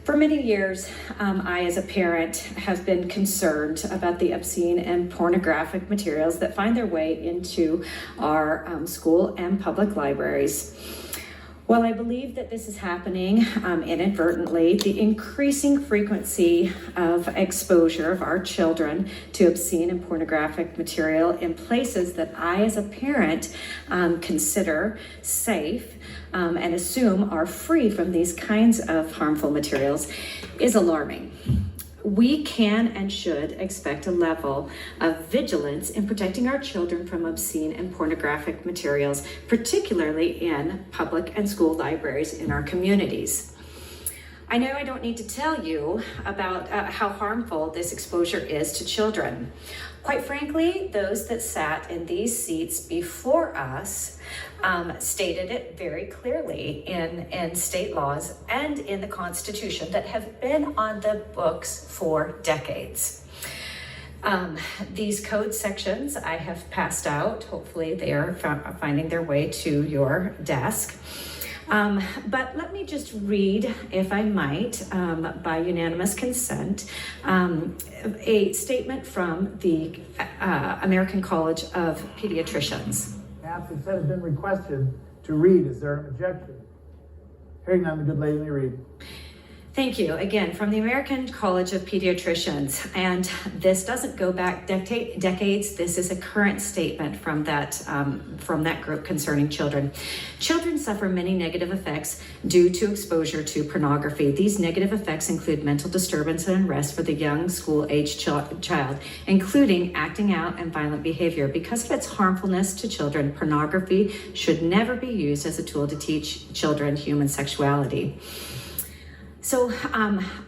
For many years, I, as a parent, have been concerned about the obscene and pornographic materials that find their way into our school and public libraries. While I believe that this is happening inadvertently, the increasing frequency of exposure of our children to obscene and pornographic material in places that I, as a parent, consider safe and assume are free from these kinds of harmful materials is alarming. We can and should expect a level of vigilance in protecting our children from obscene and pornographic materials, particularly in public and school libraries in our communities. I know I don't need to tell you about how harmful this exposure is to children. Quite frankly, those that sat in these seats before us stated it very clearly in state laws and in the Constitution that have been on the books for decades. These code sections I have passed out. Hopefully they are finding their way to your desk. But let me just read, if I might, by unanimous consent, a statement from the American College of Pediatricians. Absence has been requested to read. Is there an objection? Hearing none, the good lady may read. Thank you. Again, from the American College of Pediatricians, and this doesn't go back decades. This is a current statement from that group concerning children. Children suffer many negative effects due to exposure to pornography. These negative effects include mental disturbance and unrest for the young school-aged child, including acting out and violent behavior. Because of its harmfulness to children, pornography should never be used as a tool to teach children human sexuality. So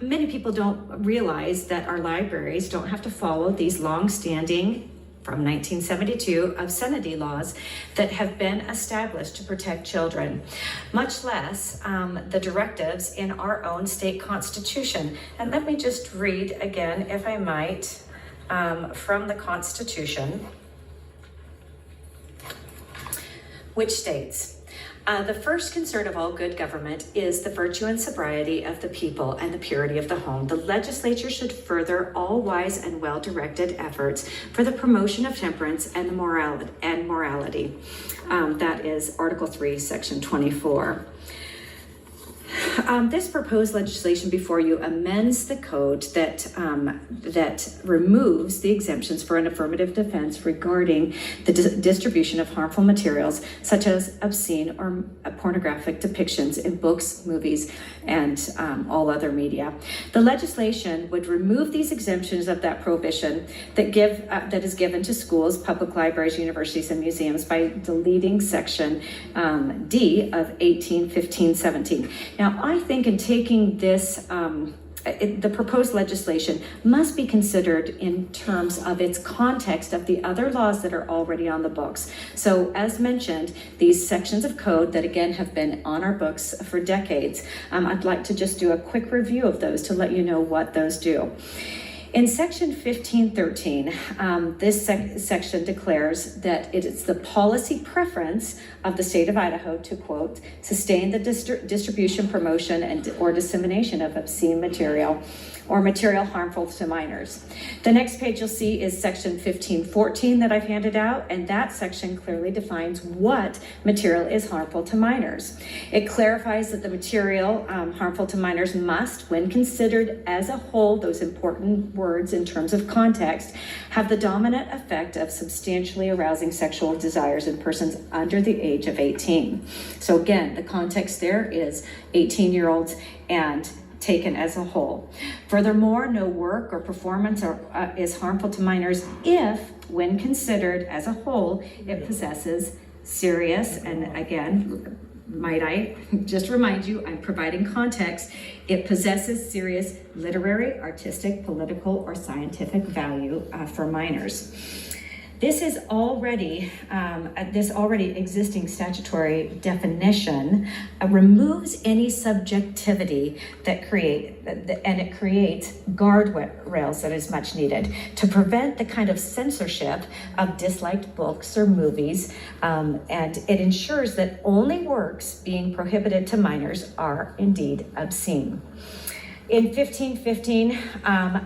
many people don't realize that our libraries don't have to follow these long-standing, from 1972, obscenity laws that have been established to protect children, much less the directives in our own state constitution. And let me just read again, if I might, from the Constitution, which states, the first concern of all good government is the virtue and sobriety of the people and the purity of the home. The legislature should further all wise and well-directed efforts for the promotion of temperance and morality. That is Article 3, Section 24. This proposed legislation before you amends the code that removes the exemptions for an affirmative defense regarding the distribution of harmful materials such as obscene or pornographic depictions in books, movies, and all other media. The legislation would remove these exemptions of that prohibition that is given to schools, public libraries, universities, and museums by deleting Section D of 1815-17. Now, I think in taking this, the proposed legislation must be considered in terms of its context of the other laws that are already on the books. So as mentioned, these sections of code that again have been on our books for decades, I'd like to just do a quick review of those to let you know what those do. In Section 1513, this section declares that it is the policy preference of the state of Idaho to, quote, sustain the distribution, promotion, or dissemination of obscene material or material harmful to minors. The next page you'll see is Section 1514 that I've handed out, and that section clearly defines what material is harmful to minors. It clarifies that the material harmful to minors must, when considered as a whole, those important words in terms of context, have the dominant effect of substantially arousing sexual desires in persons under the age of 18. So again, the context there is 18-year-olds and taken as a whole. Furthermore, no work or performance is harmful to minors if, when considered as a whole, it possesses serious, and again, might I just remind you, I'm providing context, it possesses serious literary, artistic, political, or scientific value for minors. This is already, this already existing statutory definition removes any subjectivity that and it creates guardrails that is much needed to prevent the kind of censorship of disliked books or movies, and it ensures that only works being prohibited to minors are indeed obscene. In 1515,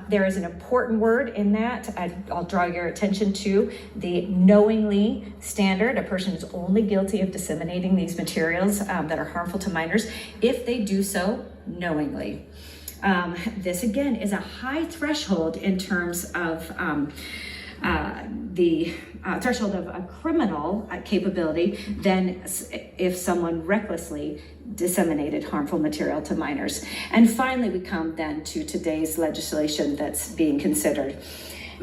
there is an important word in that. I'll draw your attention to the knowingly standard. A person is only guilty of disseminating these materials that are harmful to minors if they do so knowingly. This again is a high threshold in terms of the threshold of a criminal capability than if someone recklessly disseminated harmful material to minors. And finally, we come then to today's legislation that's being considered.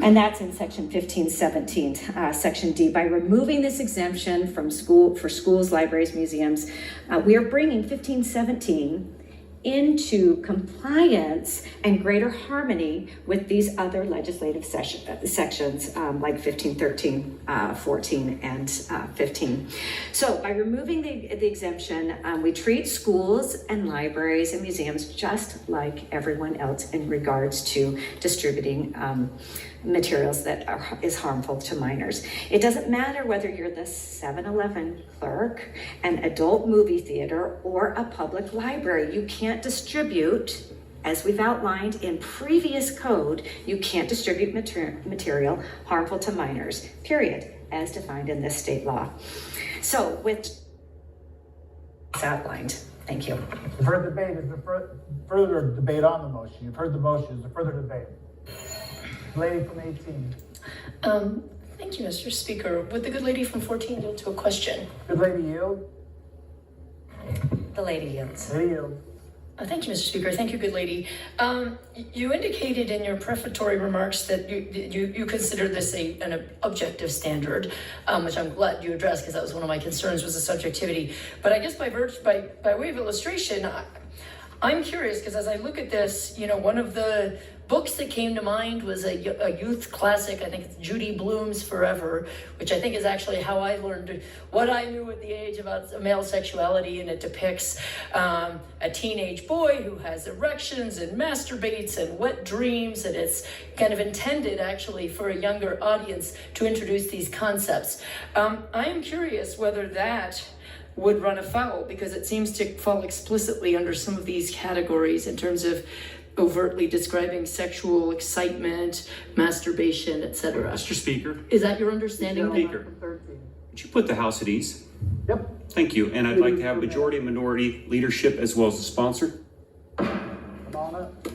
And that's in section 1517, section D. By removing this exemption for schools, libraries, museums, we are bringing 1517 into compliance and greater harmony with these other legislative sections like 1513, 14, and 15. So by removing the exemption, we treat schools and libraries and museums just like everyone else in regards to distributing materials that is harmful to minors. It doesn't matter whether you're the 7-Eleven clerk, an adult movie theater, or a public library. You can't distribute, as we've outlined in previous code, you can't distribute material harmful to minors, period, as defined in this state law. So with it's outlined. Thank you. You've heard the debate. Is there further debate on the motion? You've heard the motion. Is there further debate? Lady from 18. Thank you, Mr. Speaker. Would the good lady from 14 yield to a question? Good lady yield. The lady yields. Lady yield. Thank you, Mr. Speaker. Thank you, good lady. You indicated in your prefatory remarks that you consider this an objective standard, which I'm glad you addressed because that was one of my concerns was the subjectivity. But I guess by way of illustration, I'm curious because as I look at this, one of the books that came to mind was a youth classic. I think it's Judy Blume's Forever, which I think is actually how I learned what I knew at the age about male sexuality, and it depicts a teenage boy who has erections and masturbates and wet dreams, and it's kind of intended actually for a younger audience to introduce these concepts. I am curious whether that would run afoul, because it seems to fall explicitly under some of these categories in terms of overtly describing sexual excitement, masturbation, etc. Mr. Speaker. Is that your understanding? Speaker, would you put the House at ease? Yep. Thank you. And I'd like to have majority and minority leadership as well as the sponsor. Come on up.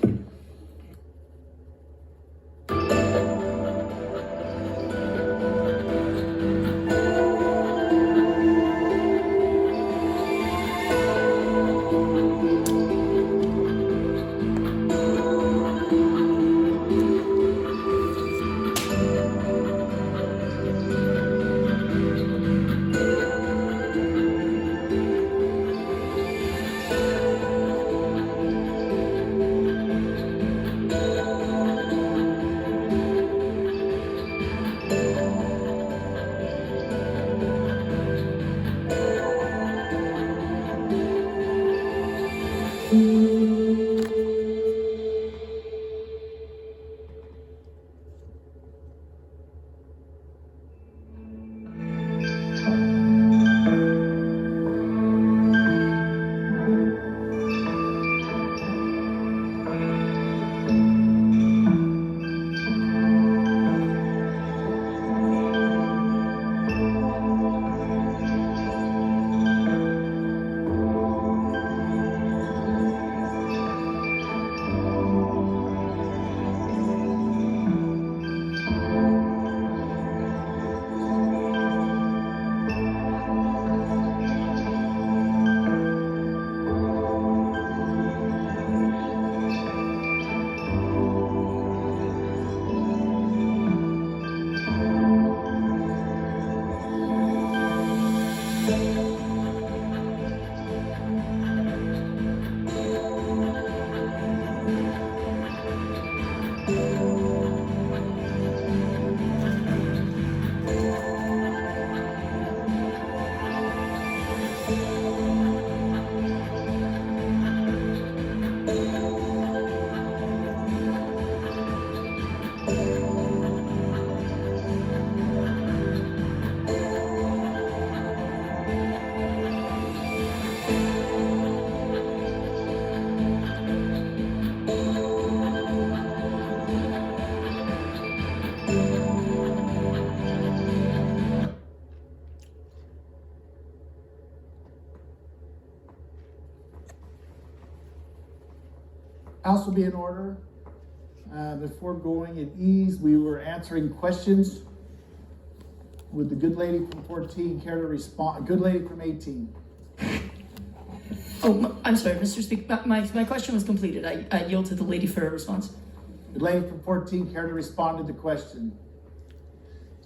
House will be in order. Before going at ease, we were answering questions. Would the good lady from 14 care to respond? Good lady from 18. Oh, I'm sorry, Mr. Speaker, my question was completed. I yield to the lady for a response. Good lady from 14 care to respond to the question?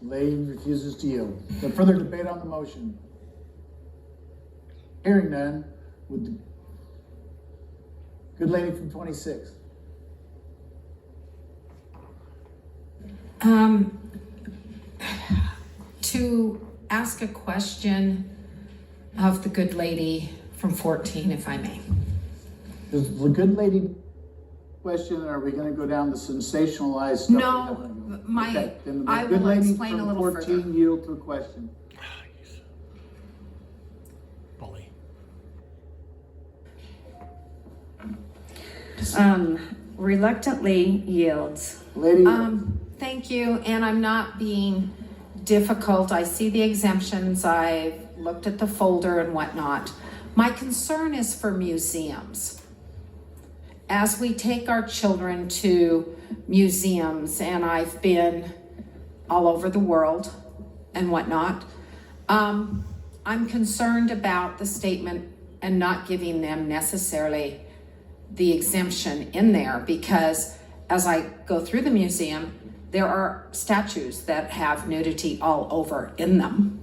The lady refuses to yield. Is there further debate on the motion? Hearing none, would the good lady from 26? To ask a question of the good lady from 14, if I may. Is the good lady question, or are we going to go down the sensationalized stuff? No, Then the I good will lady explain a from little 14 further. yield to a question. Bully. Reluctantly yields. Lady, Thank you, and I'm not being difficult. I see the exemptions. I've looked at the folder and whatnot. My concern is for museums. As we take our children to museums, and I've been all over the world and whatnot, I'm concerned about the statement and not giving them necessarily the exemption in there, because as I go through the museum, there are statues that have nudity all over in them.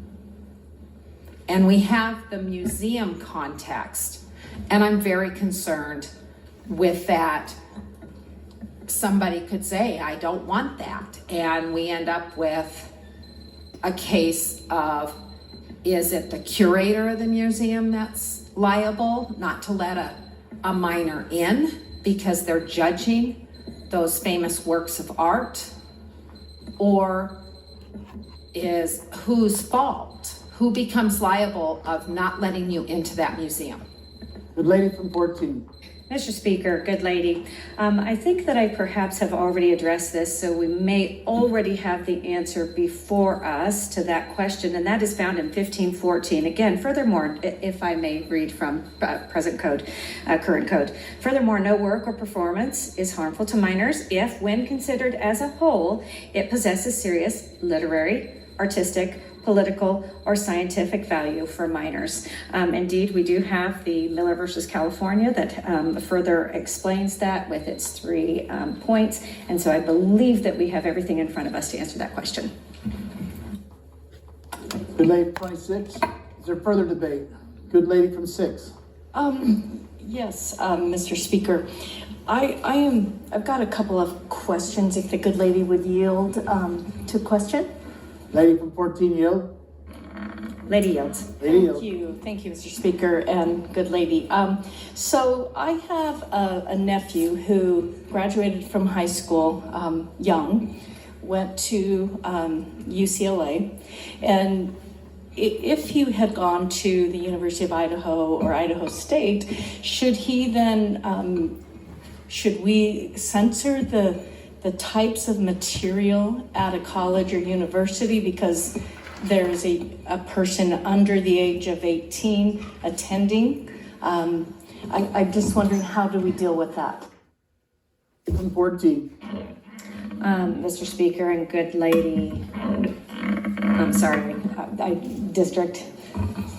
And we have the museum context, and I'm very concerned with that. Somebody could say, I don't want that. And we end up with a case of, is it the curator of the museum that's liable not to let a minor in because they're judging those famous works of art? Or is whose fault? Who becomes liable of not letting you into that museum? good lady from 14. Mr. Speaker, good lady, I think that I perhaps have already addressed this, so we may already have the answer before us to that question, and that is found in 1514. Again, furthermore, if I may read from present code, current code. Furthermore, no work or performance is harmful to minors if, when considered as a whole, it possesses serious literary, artistic, political, or scientific value for minors. Indeed, we do have the Miller versus California that further explains that with its 3 points. And so I believe that we have everything in front of us to answer that question. Good lady from 26. Is there further debate? Good lady from 6. Yes, Mr. Speaker. I've got a couple of questions, if the good lady would yield to question. Lady from 14 yield. Lady yields. Lady yield. Thank you, Mr. Speaker, and good lady. So I have a nephew who graduated from high school young, went to UCLA, and if he had gone to the University of Idaho or Idaho State, should he then, should we censor the types of material at a college or university because there's a person under the age of 18 attending? I'm just wondering, how do we deal with that? From 14. Mr. Speaker and good lady, I'm sorry, District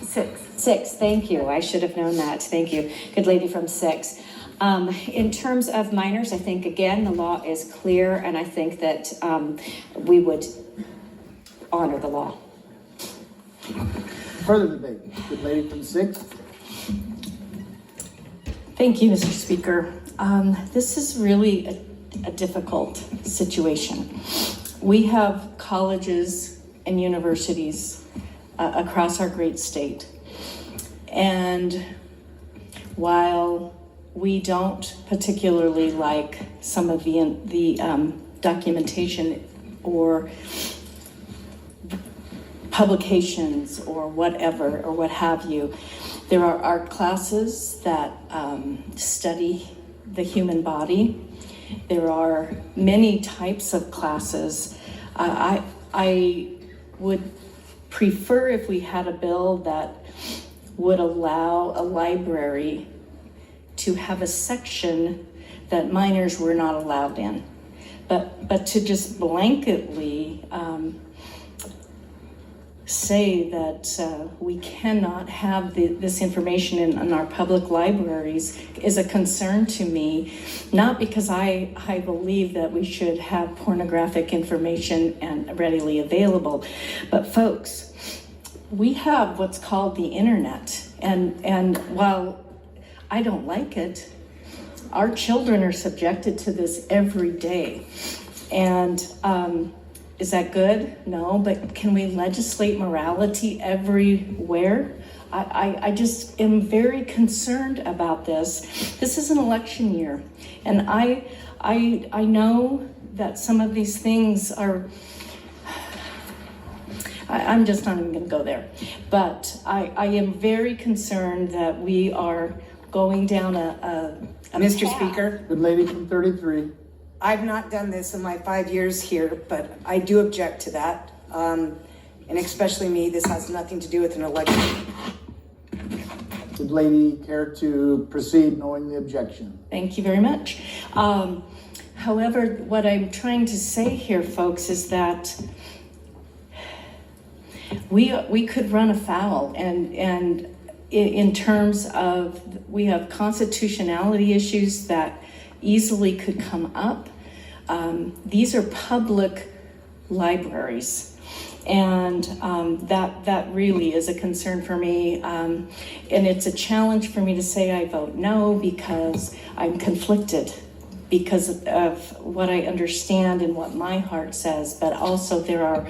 6, thank you. I should have known that, thank you. Good lady from 6. In terms of minors, I think, again, the law is clear, and I think that we would honor the law. Further debate. Good lady from 6. Thank you, Mr. Speaker. This is really a difficult situation. We have colleges and universities across our great state. And while we don't particularly like some of the documentation or publications or whatever, or what have you, there are art classes that study the human body. There are many types of classes. I would prefer if we had a bill that would allow a library to have a section that minors were not allowed in. But to just blanketly say that we cannot have this information in our public libraries is a concern to me, not because I believe that we should have pornographic information and readily available, but folks, we have what's called the internet, and while I don't like it, our children are subjected to this every day. And is that good? No, but can we legislate morality everywhere? I just am very concerned about this. This is an election year, and I know that some of these things are, I'm just not even gonna go there. But I am very concerned that we are going down a Mr. path. Speaker, Good lady from 33. I've not done this in my 5 years here, but I do object to that. And especially me, this has nothing to do with an election. Would lady care to proceed knowing the objection? Thank you very much. However, what I'm trying to say here, folks, is that we could run afoul, and in terms of, we have constitutionality issues that easily could come up. These are public libraries, and that really is a concern for me, and it's a challenge for me to say I vote no, because I'm conflicted because of what I understand and what my heart says, but also there are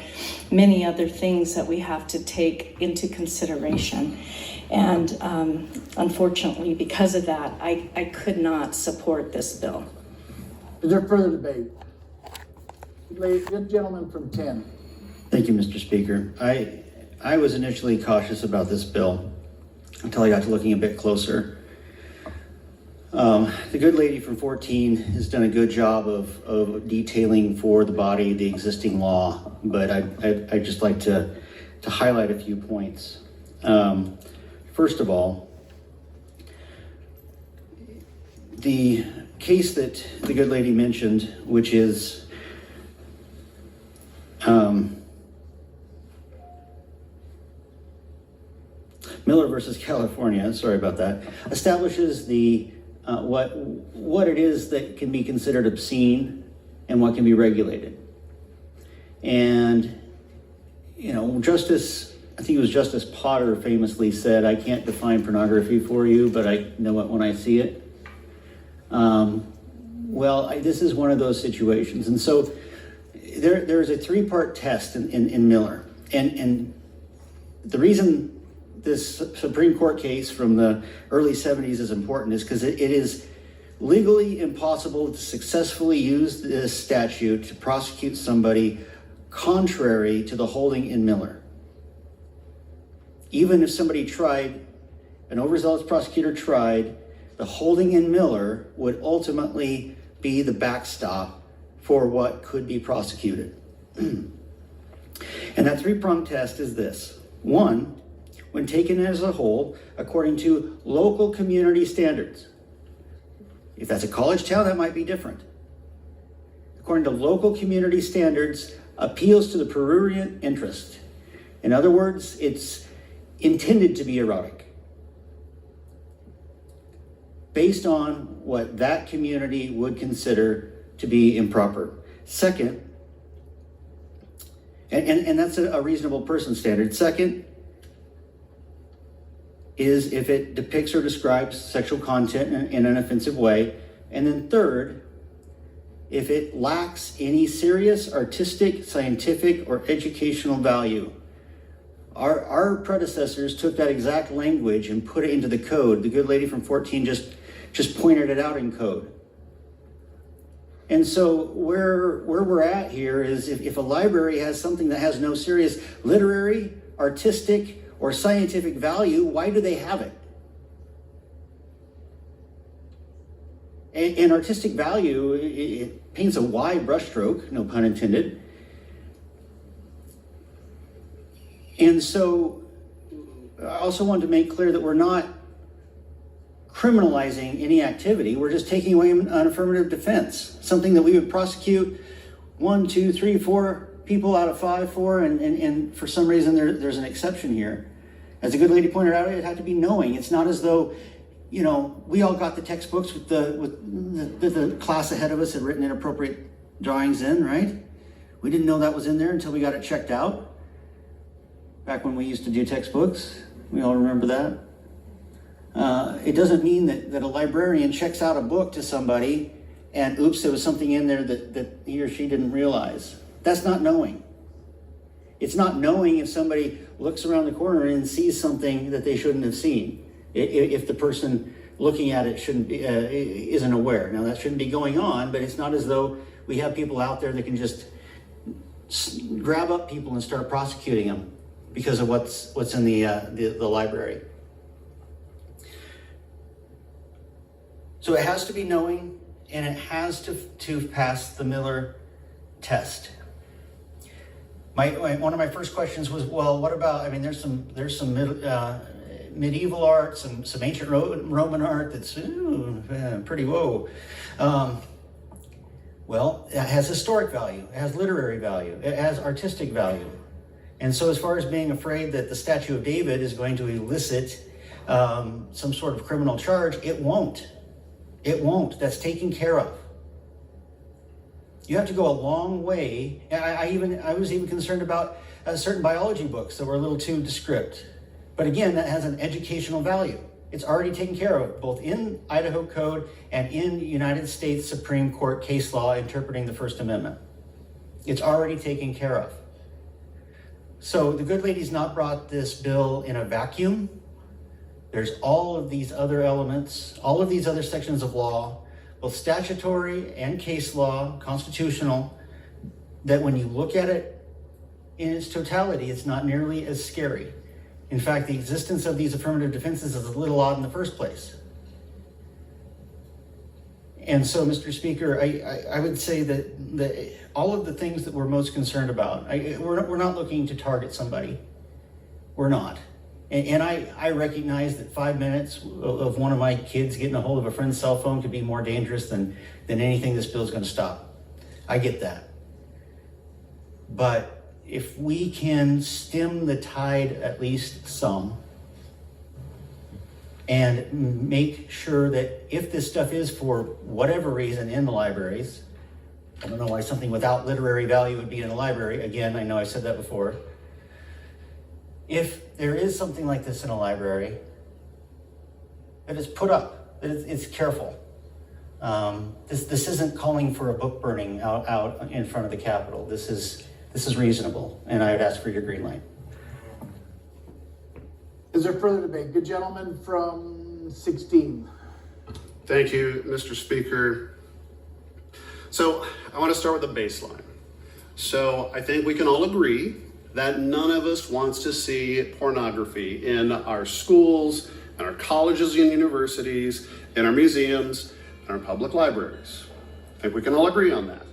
many other things that we have to take into consideration. And unfortunately, because of that, I could not support this bill. Is there further debate? Good gentleman from 10. Thank you, Mr. Speaker. I was initially cautious about this bill until I got to looking a bit closer. The good lady from 14 has done a good job of detailing for the body the existing law, but I'd just like to highlight a few points. First of all, the case that the good lady mentioned, which is Miller versus California, sorry about that, establishes the what it is that can be considered obscene and what can be regulated. And, you know, I think it was Justice Potter famously said, "I can't define pornography for you, but I know it when I see it." This is one of those situations. And so there's a three-part test in Miller. And the reason this Supreme Court case from the early 70s is important is because it is legally impossible to successfully use this statute to prosecute somebody contrary to the holding in Miller. Even if somebody tried, an overzealous prosecutor tried, the holding in Miller would ultimately be the backstop for what could be prosecuted. And that three-pronged test is this. One, when taken as a whole, according to local community standards. If that's a college town, that might be different. According to local community standards, appeals to the prurient interest. In other words, it's intended to be erotic, based on what that community would consider to be improper. Second, and that's a reasonable person standard. Second is if it depicts or describes sexual content in an offensive way. And then third, if it lacks any serious artistic, scientific, or educational value. Our predecessors took that exact language and put it into the code. The good lady from 14 just pointed it out in code. And so where we're at here is if a library has something that has no serious literary, artistic, or scientific value, why do they have it? And artistic value, it paints a wide brushstroke, no pun intended. And so I also want to make clear that we're not criminalizing any activity. We're just taking away an affirmative defense, something that we would prosecute 1, 2, 3, 4 people out of 5 for, and for some reason there's an exception here. As a good lady pointed out, it had to be knowing. It's not as though, you know, we all got the textbooks with the class ahead of us had written inappropriate drawings in, right? We didn't know that was in there until we got it checked out. Back when we used to do textbooks, we all remember that. It doesn't mean that a librarian checks out a book to somebody and oops, there was something in there that he or she didn't realize. That's not knowing. It's not knowing if somebody looks around the corner and sees something that they shouldn't have seen. If the person looking at it shouldn't be, isn't aware. Now that shouldn't be going on, but it's not as though we have people out there that can just grab up people and start prosecuting them because of what's in the library. So it has to be knowing, and it has to pass the Miller test. One of my first questions was, well, what about? I mean, there's some medieval art, some ancient Roman art that's pretty whoa. Well, it has historic value, it has literary value, it has artistic value. And so as far as being afraid that the Statue of David is going to elicit some sort of criminal charge, it won't. It won't. That's taken care of. You have to go a long way. I was even concerned about certain biology books that were a little too descriptive. But again, that has an educational value. It's already taken care of, both in Idaho Code and in United States Supreme Court case law interpreting the First Amendment. It's already taken care of. So the good lady's not brought this bill in a vacuum. There's all of these other elements, all of these other sections of law, both statutory and case law, constitutional, that when you look at it in its totality, it's not nearly as scary. In fact, the existence of these affirmative defenses is a little odd in the first place. And so, Mr. Speaker, I would say that all of the things that we're most concerned about, we're not looking to target somebody. We're not. And I recognize that 5 minutes of one of my kids getting a hold of a friend's cell phone could be more dangerous than anything this bill is going to stop. I get that. But if we can stem the tide at least some and make sure that if this stuff is for whatever reason in the libraries, I don't know why something without literary value would be in a library. Again, I know I said that before. If there is something like this in a library, that is put up, that it's careful. This isn't calling for a book burning out in front of the Capitol. This is reasonable, and I would ask for your green light. Is there further debate? Good gentleman from 16. Thank you, Mr. Speaker. So I want to start with the baseline. So I think we can all agree that none of us wants to see pornography in our schools, in our colleges and universities, in our museums, in our public libraries. I think we can all agree on that.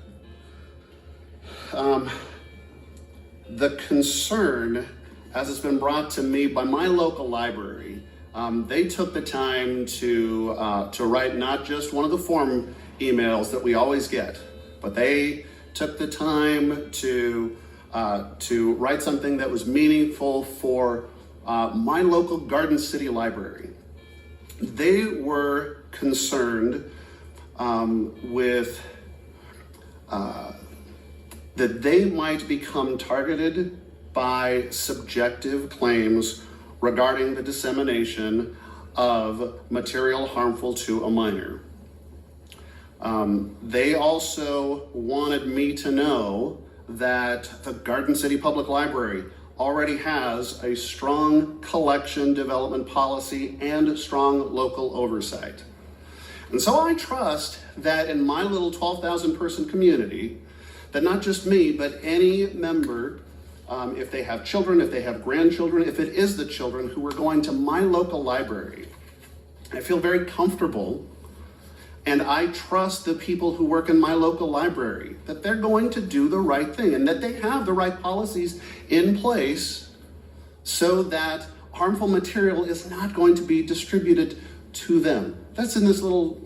The concern, as it's been brought to me by my local library, they took the time to write not just one of the form emails that we always get, but they took the time to write something that was meaningful for my local Garden City Library. They were concerned with that they might become targeted by subjective claims regarding the dissemination of material harmful to a minor. They also wanted me to know that the Garden City Public Library already has a strong collection development policy and strong local oversight. And so I trust that in my little 12,000 person community, that not just me, but any member, if they have children, if they have grandchildren, if it is the children who are going to my local library, I feel very comfortable, and I trust the people who work in my local library that they're going to do the right thing and that they have the right policies in place so that harmful material is not going to be distributed to them. That's in this little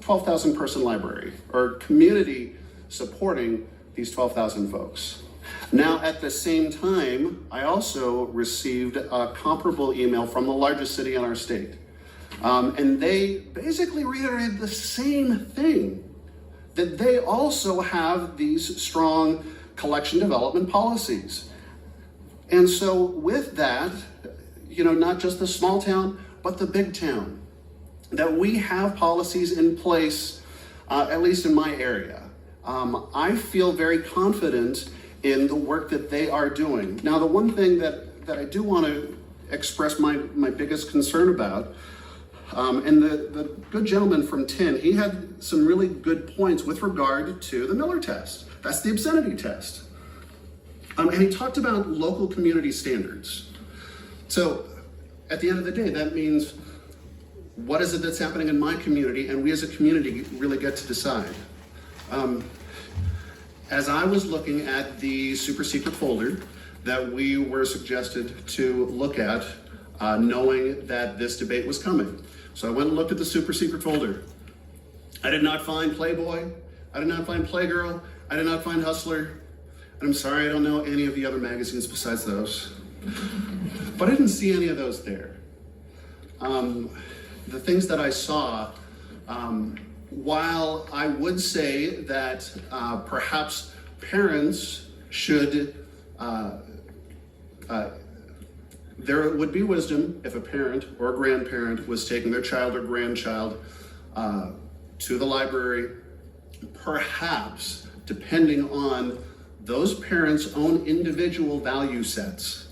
12,000 person library, or community supporting these 12,000 folks. Now, at the same time, I also received a comparable email from the largest city in our state. And they basically reiterated the same thing, that they also have these strong collection development policies. And so with that, not just the small town, but the big town, that we have policies in place, at least in my area. I feel very confident in the work that they are doing. Now, the one thing that I do want to express my biggest concern about, and the good gentleman from 10, he had some really good points with regard to the Miller test. That's the obscenity test. And he talked about local community standards. So at the end of the day, that means what is it that's happening in my community, and we as a community really get to decide. As I was looking at the super secret folder that we were suggested to look at, knowing that this debate was coming. So I went and looked at the super secret folder. I did not find Playboy. I did not find Playgirl. I did not find Hustler. And I'm sorry, I don't know any of the other magazines besides those. But I didn't see any of those there. The things that I saw, while I would say that perhaps parents should, there would be wisdom if a parent or a grandparent was taking their child or grandchild to the library, perhaps depending on those parents' own individual value sets.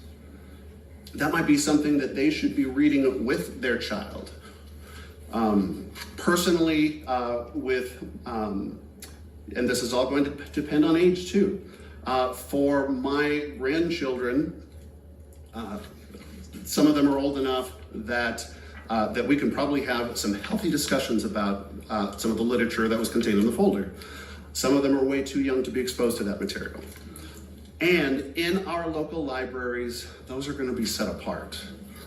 That might be something that they should be reading with their child. Personally, and this is all going to depend on age too. For my grandchildren, some of them are old enough that we can probably have some healthy discussions about some of the literature that was contained in the folder. Some of them are way too young to be exposed to that material. And in our local libraries, those are going to be set apart.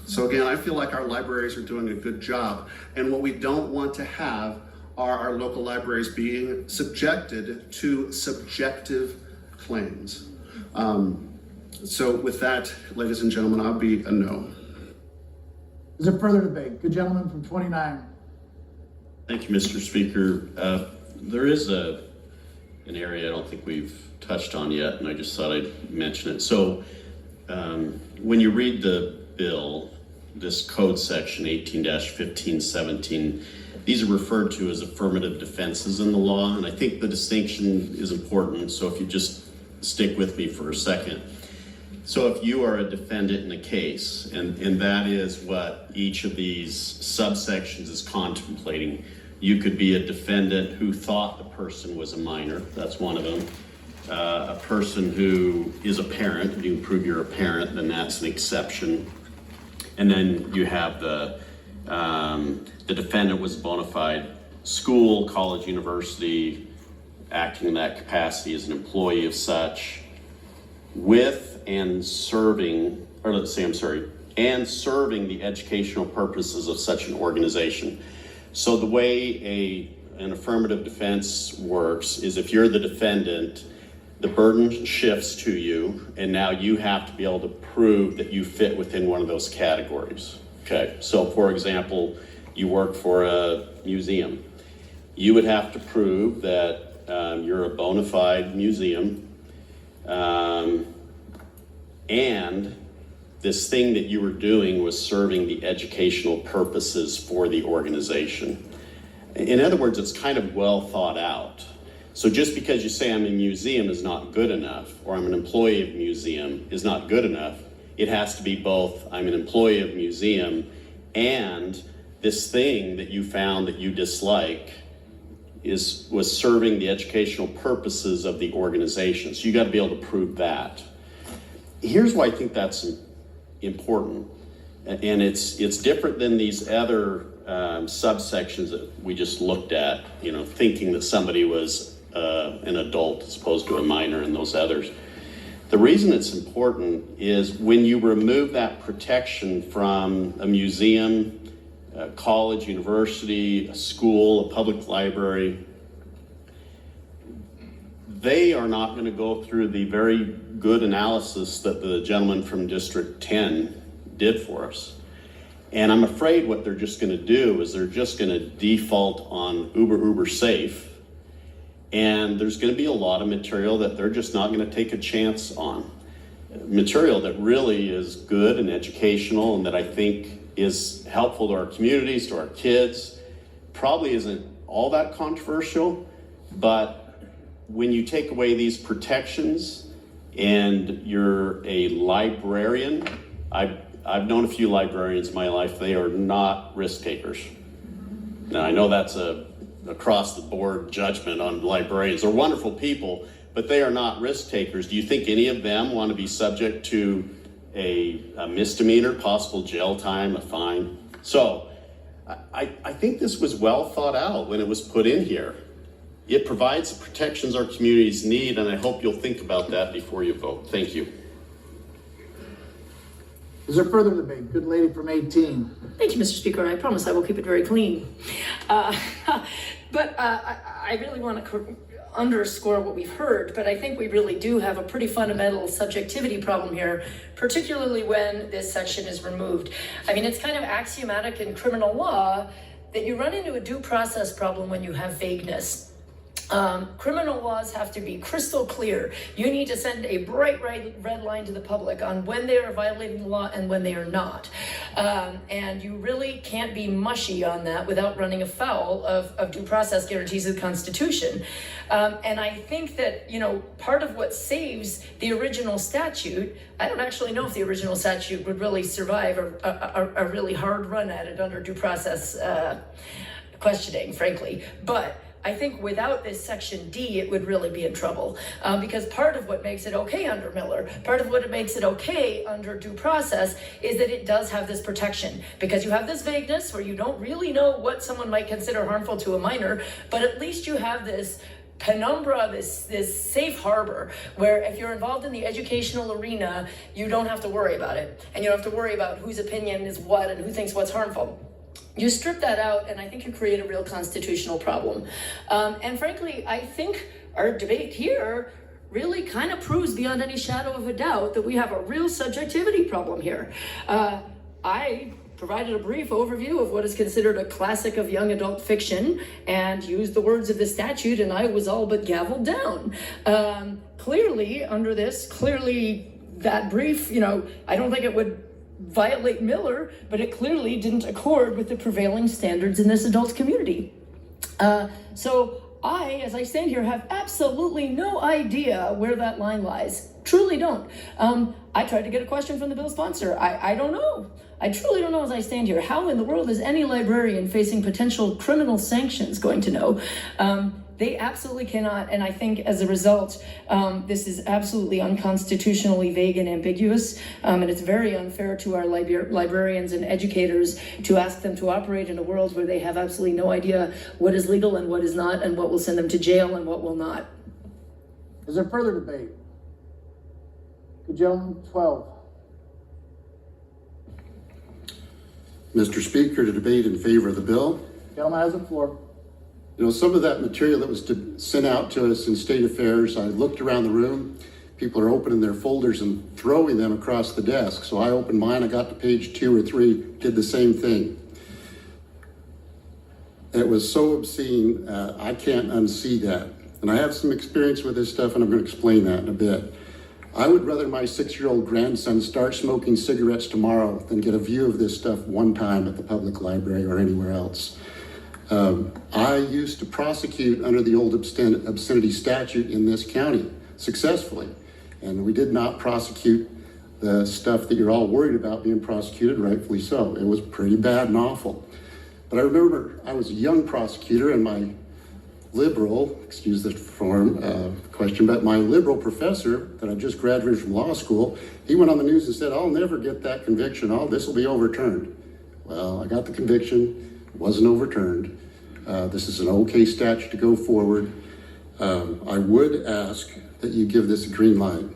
So again, I feel like our libraries are doing a good job. And what we don't want to have are our local libraries being subjected to subjective claims. So with that, ladies and gentlemen, I'll be a no. Is there further debate? Good gentleman from 29. Thank you, Mr. Speaker. There is an area I don't think we've touched on yet, and I just thought I'd mention it. So when you read the bill, this code section 18-1517, these are referred to as affirmative defenses in the law, and I think the distinction is important, so if you just stick with me for a second. So if you are a defendant in a case, and that is what each of these subsections is contemplating, you could be a defendant who thought the person was a minor, that's one of them. A person who is a parent, if you can prove you're a parent, then that's an exception. And then you have the defendant was a bona fide school, college, university, acting in that capacity as an employee of such, with and serving, or let's say, and serving the educational purposes of such an organization. So the way an affirmative defense works is if you're the defendant, the burden shifts to you, and now you have to be able to prove that you fit within one of those categories. Okay, so for example, you work for a museum. You would have to prove that you're a bona fide museum, and this thing that you were doing was serving the educational purposes for the organization. In other words, it's kind of well thought out. So just because you say I'm a museum is not good enough, or I'm an employee of museum is not good enough. It has to be both, I'm an employee of museum, and this thing that you found that you dislike was serving the educational purposes of the organization. So you got to be able to prove that. Here's why I think that's important, and it's different than these other subsections that we just looked at, thinking that somebody was an adult as opposed to a minor and those others. The reason it's important is when you remove that protection from a museum, a college, university, a school, a public library, they are not going to go through the very good analysis that the gentleman from District 10 did for us. And I'm afraid what they're just going to do is they're just going to default on uber safe. And there's going to be a lot of material that they're just not going to take a chance on. Material that really is good and educational and that I think is helpful to our communities, to our kids. Probably isn't all that controversial, but when you take away these protections and you're a librarian, I've known a few librarians in my life, they are not risk takers. Now I know that's a across the board judgment on librarians. They're wonderful people, but they are not risk takers. Do you think any of them want to be subject to a misdemeanor, possible jail time, a fine? So I think this was well thought out when it was put in here. It provides the protections our communities need, and I hope you'll think about that before you vote. Thank you. Is there further debate? Good lady from 18. Thank you, Mr. Speaker. I promise I will keep it very clean. But I really want to underscore what we've heard, but I think we really do have a pretty fundamental subjectivity problem here, particularly when this section is removed. I mean, it's kind of axiomatic in criminal law that you run into a due process problem when you have vagueness. Criminal laws have to be crystal clear. You need to send a bright red line to the public on when they are violating the law and when they are not. And you really can't be mushy on that without running afoul of due process guarantees of the Constitution. And I think that, you know, part of what saves the original statute, I don't actually know if the original statute would really survive a really hard run at it under due process questioning, frankly. But I think without this section D, it would really be in trouble because part of what makes it okay under Miller, part of what makes it okay under due process is that it does have this protection because you have this vagueness where you don't really know what someone might consider harmful to a minor, but at least you have this penumbra, this safe harbor where if you're involved in the educational arena, you don't have to worry about it and you don't have to worry about whose opinion is what and who thinks what's harmful. You strip that out, and I think you create a real constitutional problem. And frankly, I think our debate here really kind of proves beyond any shadow of a doubt that we have a real subjectivity problem here. I provided a brief overview of what is considered a classic of young adult fiction and used the words of the statute, and I was all but gavelled down. Clearly, under this, that brief, you know, I don't think it would violate Miller, but it clearly didn't accord with the prevailing standards in this adult community. So I, as I stand here, have absolutely no idea where that line lies. Truly don't. I tried to get a question from the bill sponsor. I don't know. I truly don't know as I stand here. How in the world is any librarian facing potential criminal sanctions going to know? They absolutely cannot, and I think as a result, this is absolutely unconstitutionally vague and ambiguous, and it's very unfair to our librarians and educators to ask them to operate in a world where they have absolutely no idea what is legal and what is not, and what will send them to jail and what will not. Is there further debate? Good gentleman, 12. Mr. Speaker, to debate in favor of the bill. Gentleman has the floor. You know, some of that material that was sent out to us in State Affairs, I looked around the room, people are opening their folders and throwing them across the desk. So I opened mine, I got to page 2 or 3, did the same thing. It was so obscene, I can't unsee that. And I have some experience with this stuff, and I'm going to explain that in a bit. I would rather my 6-year-old grandson start smoking cigarettes tomorrow than get a view of this stuff one time at the public library or anywhere else. I used to prosecute under the old obscenity statute in this county successfully, and we did not prosecute the stuff that you're all worried about being prosecuted, rightfully so. It was pretty bad and awful. But I remember I was a young prosecutor, and my liberal, excuse the question, but my liberal professor that I just graduated from law school, he went on the news and said, "I'll never get that conviction. This will be overturned." Well, I got the conviction. Wasn't overturned. This is an okay statute to go forward. I would ask that you give this a green light.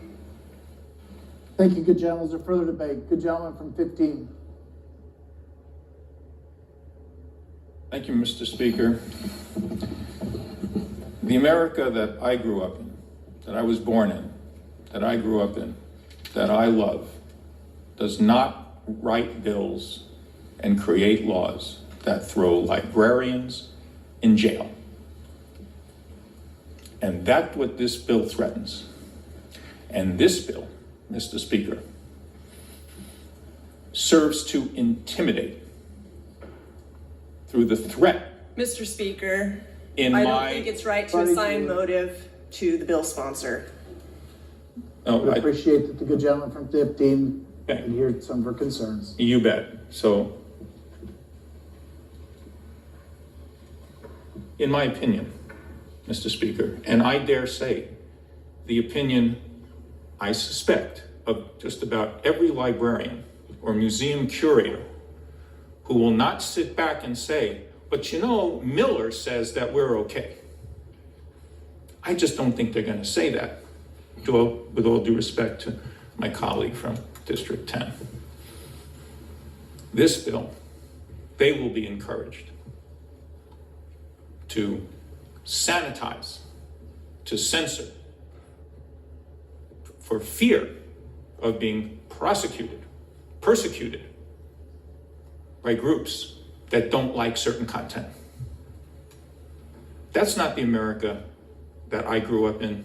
Thank you, good gentlemen. Is there further debate? Good gentleman from 15. Thank you, Mr. Speaker. The America that I grew up in, that I was born in, that I grew up in, that I love, does not write bills and create laws that throw librarians in jail. And that's what this bill threatens. And this bill, Mr. Speaker, serves to intimidate through the threat. Mr. Speaker, I don't think it's right to assign motive to the bill sponsor. I appreciate that the good gentleman from 15 can hear some of her concerns. You bet. So, in my opinion, Mr. Speaker, and I dare say the opinion, I suspect, of just about every librarian or museum curator who will not sit back and say, but you know, Miller says that we're okay. I just don't think they're going to say that, with all due respect to my colleague from District 10. This bill, they will be encouraged to sanitize, to censor, for fear of being persecuted by groups that don't like certain content. That's not the America that I grew up in.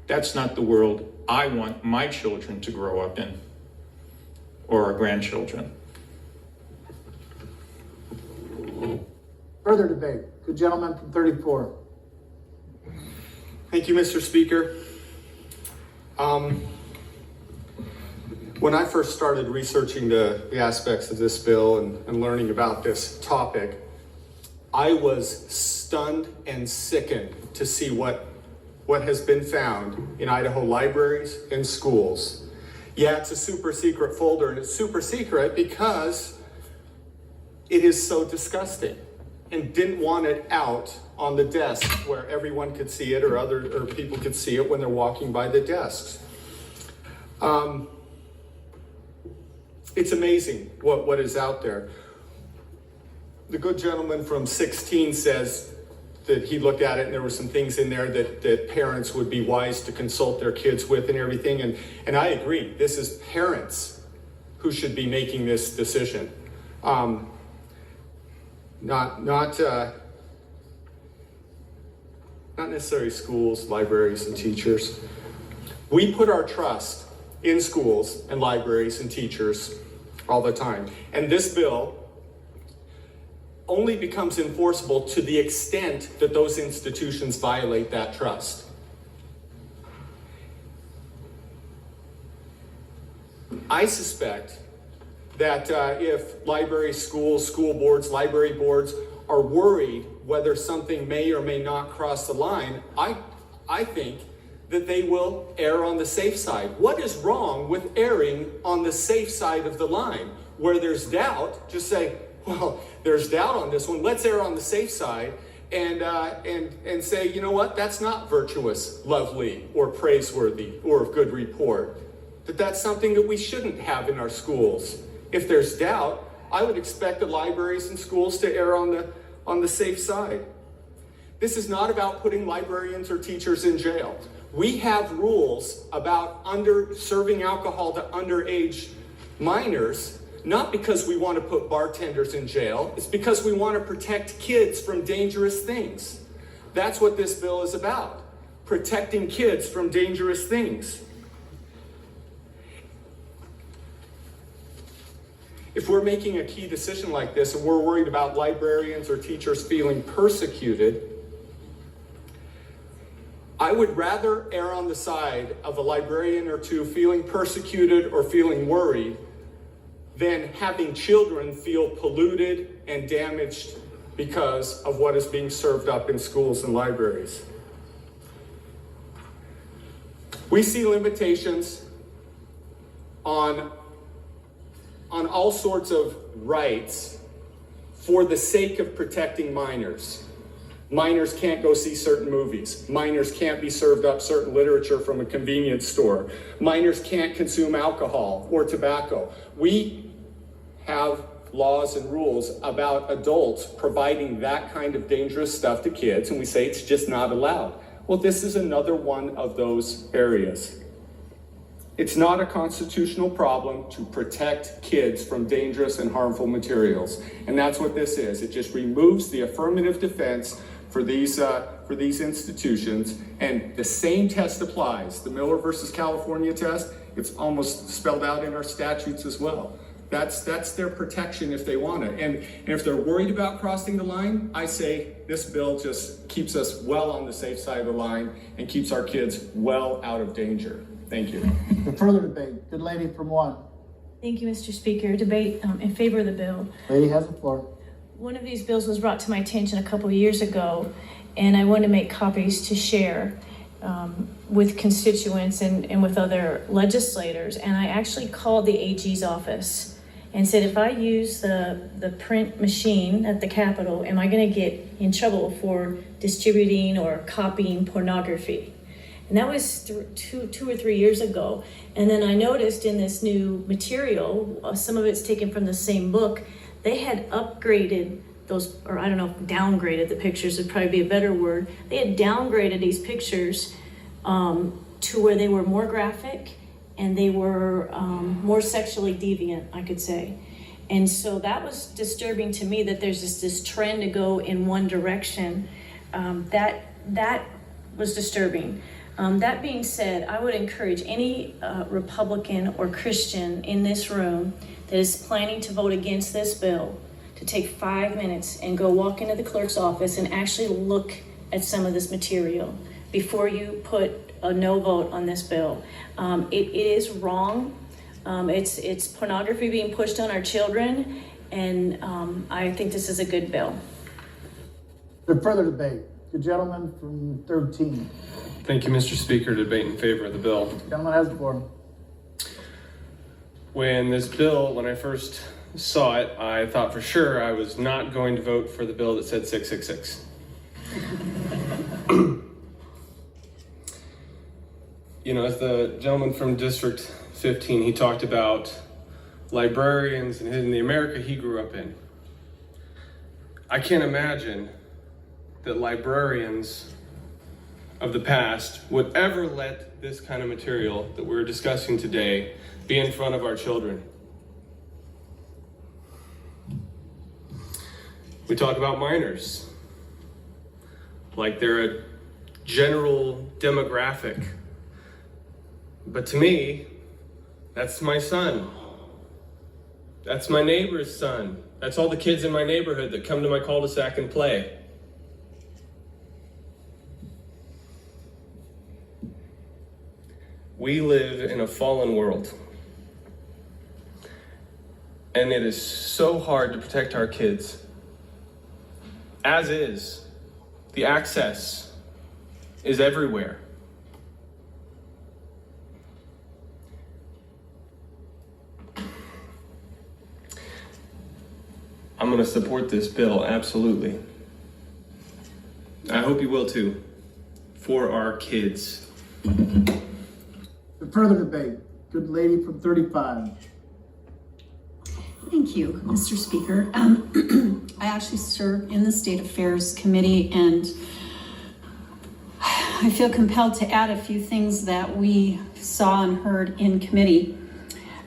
That's not the world I want my children to grow up in, or our grandchildren. Further debate. Good gentleman from 34. Thank you, Mr. Speaker. When I first started researching the aspects of this bill and learning about this topic, I was stunned and sickened to see what has been found in Idaho libraries and schools. Yeah, it's a super secret folder, and it's super secret because it is so disgusting, and didn't want it out on the desk where everyone could see it, or people could see it when they're walking by the desks. It's amazing what is out there. The good gentleman from 16 says that he looked at it and there were some things in there that parents would be wise to consult their kids with and everything. And I agree, this is parents who should be making this decision. Not necessarily schools, libraries, and teachers. We put our trust in schools and libraries and teachers all the time. And this bill only becomes enforceable to the extent that those institutions violate that trust. I suspect that if libraries, schools, school boards, library boards are worried whether something may or may not cross the line, I think that they will err on the safe side. What is wrong with erring on the safe side of the line? Where there's doubt, just say, well, there's doubt on this one, let's err on the safe side and say, you know what, that's not virtuous, lovely, or praiseworthy, or of good report. That's something that we shouldn't have in our schools. If there's doubt, I would expect the libraries and schools to err on the safe side. This is not about putting librarians or teachers in jail. We have rules about serving alcohol to underage minors, not because we want to put bartenders in jail. It's because we want to protect kids from dangerous things. That's what this bill is about, protecting kids from dangerous things. If we're making a key decision like this and we're worried about librarians or teachers feeling persecuted, I would rather err on the side of a librarian or two feeling persecuted or feeling worried than having children feel polluted and damaged because of what is being served up in schools and libraries. We see limitations on all sorts of rights for the sake of protecting minors. Minors can't go see certain movies. Minors can't be served up certain literature from a convenience store. Minors can't consume alcohol or tobacco. We have laws and rules about adults providing that kind of dangerous stuff to kids, and we say it's just not allowed. Well, this is another one of those areas. It's not a constitutional problem to protect kids from dangerous and harmful materials, and that's what this is. It just removes the affirmative defense for these institutions, and the same test applies. The Miller versus California test, it's almost spelled out in our statutes as well. That's their protection if they want it. And if they're worried about crossing the line, I say this bill just keeps us well on the safe side of the line and keeps our kids well out of danger. Thank you. For further debate, good lady from 1. Thank you, Mr. Speaker. Debate in favor of the bill. Lady has the floor. One of these bills was brought to my attention a couple of years ago, and I wanted to make copies to share with constituents and with other legislators. And I actually called the AG's office and said, if I use the print machine at the Capitol, am I going to get in trouble for distributing or copying pornography? And that was two or 3 years ago. And then I noticed in this new material, some of it's taken from the same book, they had upgraded those, or I don't know, downgraded the pictures would probably be a better word. They had downgraded these pictures to where they were more graphic and they were more sexually deviant, I could say. And so that was disturbing to me, that there's this trend to go in one direction. That was disturbing. That being said, I would encourage any Republican or Christian in this room that is planning to vote against this bill to take 5 minutes and go walk into the clerk's office and actually look at some of this material before you put a no vote on this bill. It is wrong. It's pornography being pushed on our children, and I think this is a good bill. For further debate, the gentleman from 13. Thank you, Mr. Speaker. Debate in favor of the bill. Gentleman has the floor. When I first saw it, I thought for sure I was not going to vote for the bill that said 666. You know, as the gentleman from District 15, he talked about librarians and in the America he grew up in. I can't imagine that librarians of the past would ever let this kind of material that we're discussing today be in front of our children. We talk about minors like they're a general demographic. But to me, that's my son. That's my neighbor's son. That's all the kids in my neighborhood that come to my cul-de-sac and play. We live in a fallen world. And it is so hard to protect our kids. As is, the access is everywhere. I'm going to support this bill, absolutely. I hope you will too, for our kids. For further debate, good lady from 35. Thank you, Mr. Speaker. I actually serve in the State Affairs Committee, and I feel compelled to add a few things that we saw and heard in committee.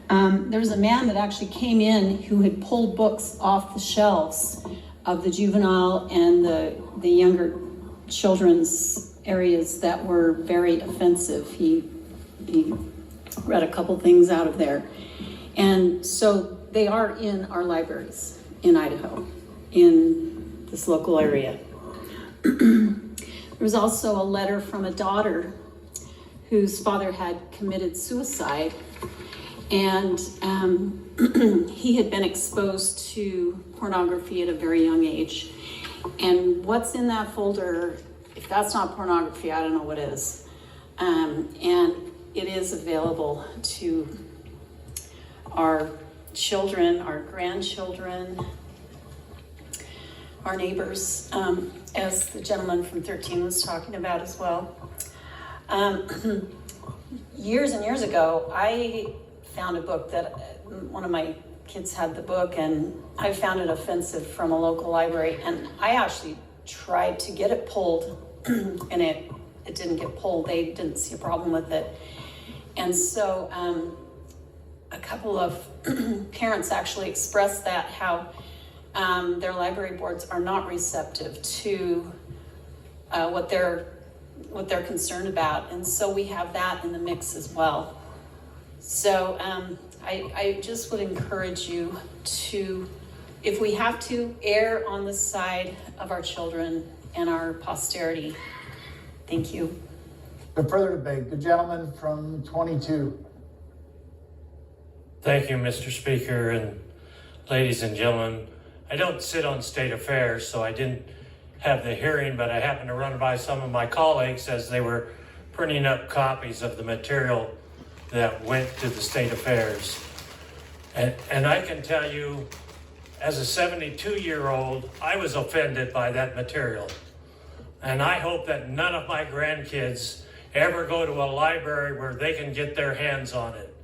There was a man that actually came in who had pulled books off the shelves of the juvenile and the younger children's areas that were very offensive. He read a couple things out of there. And so they are in our libraries in Idaho, in this local area. There was also a letter from a daughter whose father had committed suicide, and he had been exposed to pornography at a very young age. And what's in that folder, if that's not pornography, I don't know what is. And it is available to our children, our grandchildren, our neighbors, as the gentleman from 13 was talking about as well. Years and years ago, I found a book that one of my kids had the book, and I found it offensive from a local library, and I actually tried to get it pulled, and it didn't get pulled. They didn't see a problem with it. And so a couple of parents actually expressed that, how their library boards are not receptive to what they're concerned about. And so we have that in the mix as well. So I just would encourage you to, if we have to, err on the side of our children and our posterity. Thank you. For further debate, the gentleman from 22. Thank you, Mr. Speaker, and ladies and gentlemen. I don't sit on state affairs, so I didn't have the hearing, but I happened to run by some of my colleagues as they were printing up copies of the material that went to the state affairs. And I can tell you, as a 72-year-old, I was offended by that material. And I hope that none of my grandkids ever go to a library where they can get their hands on it.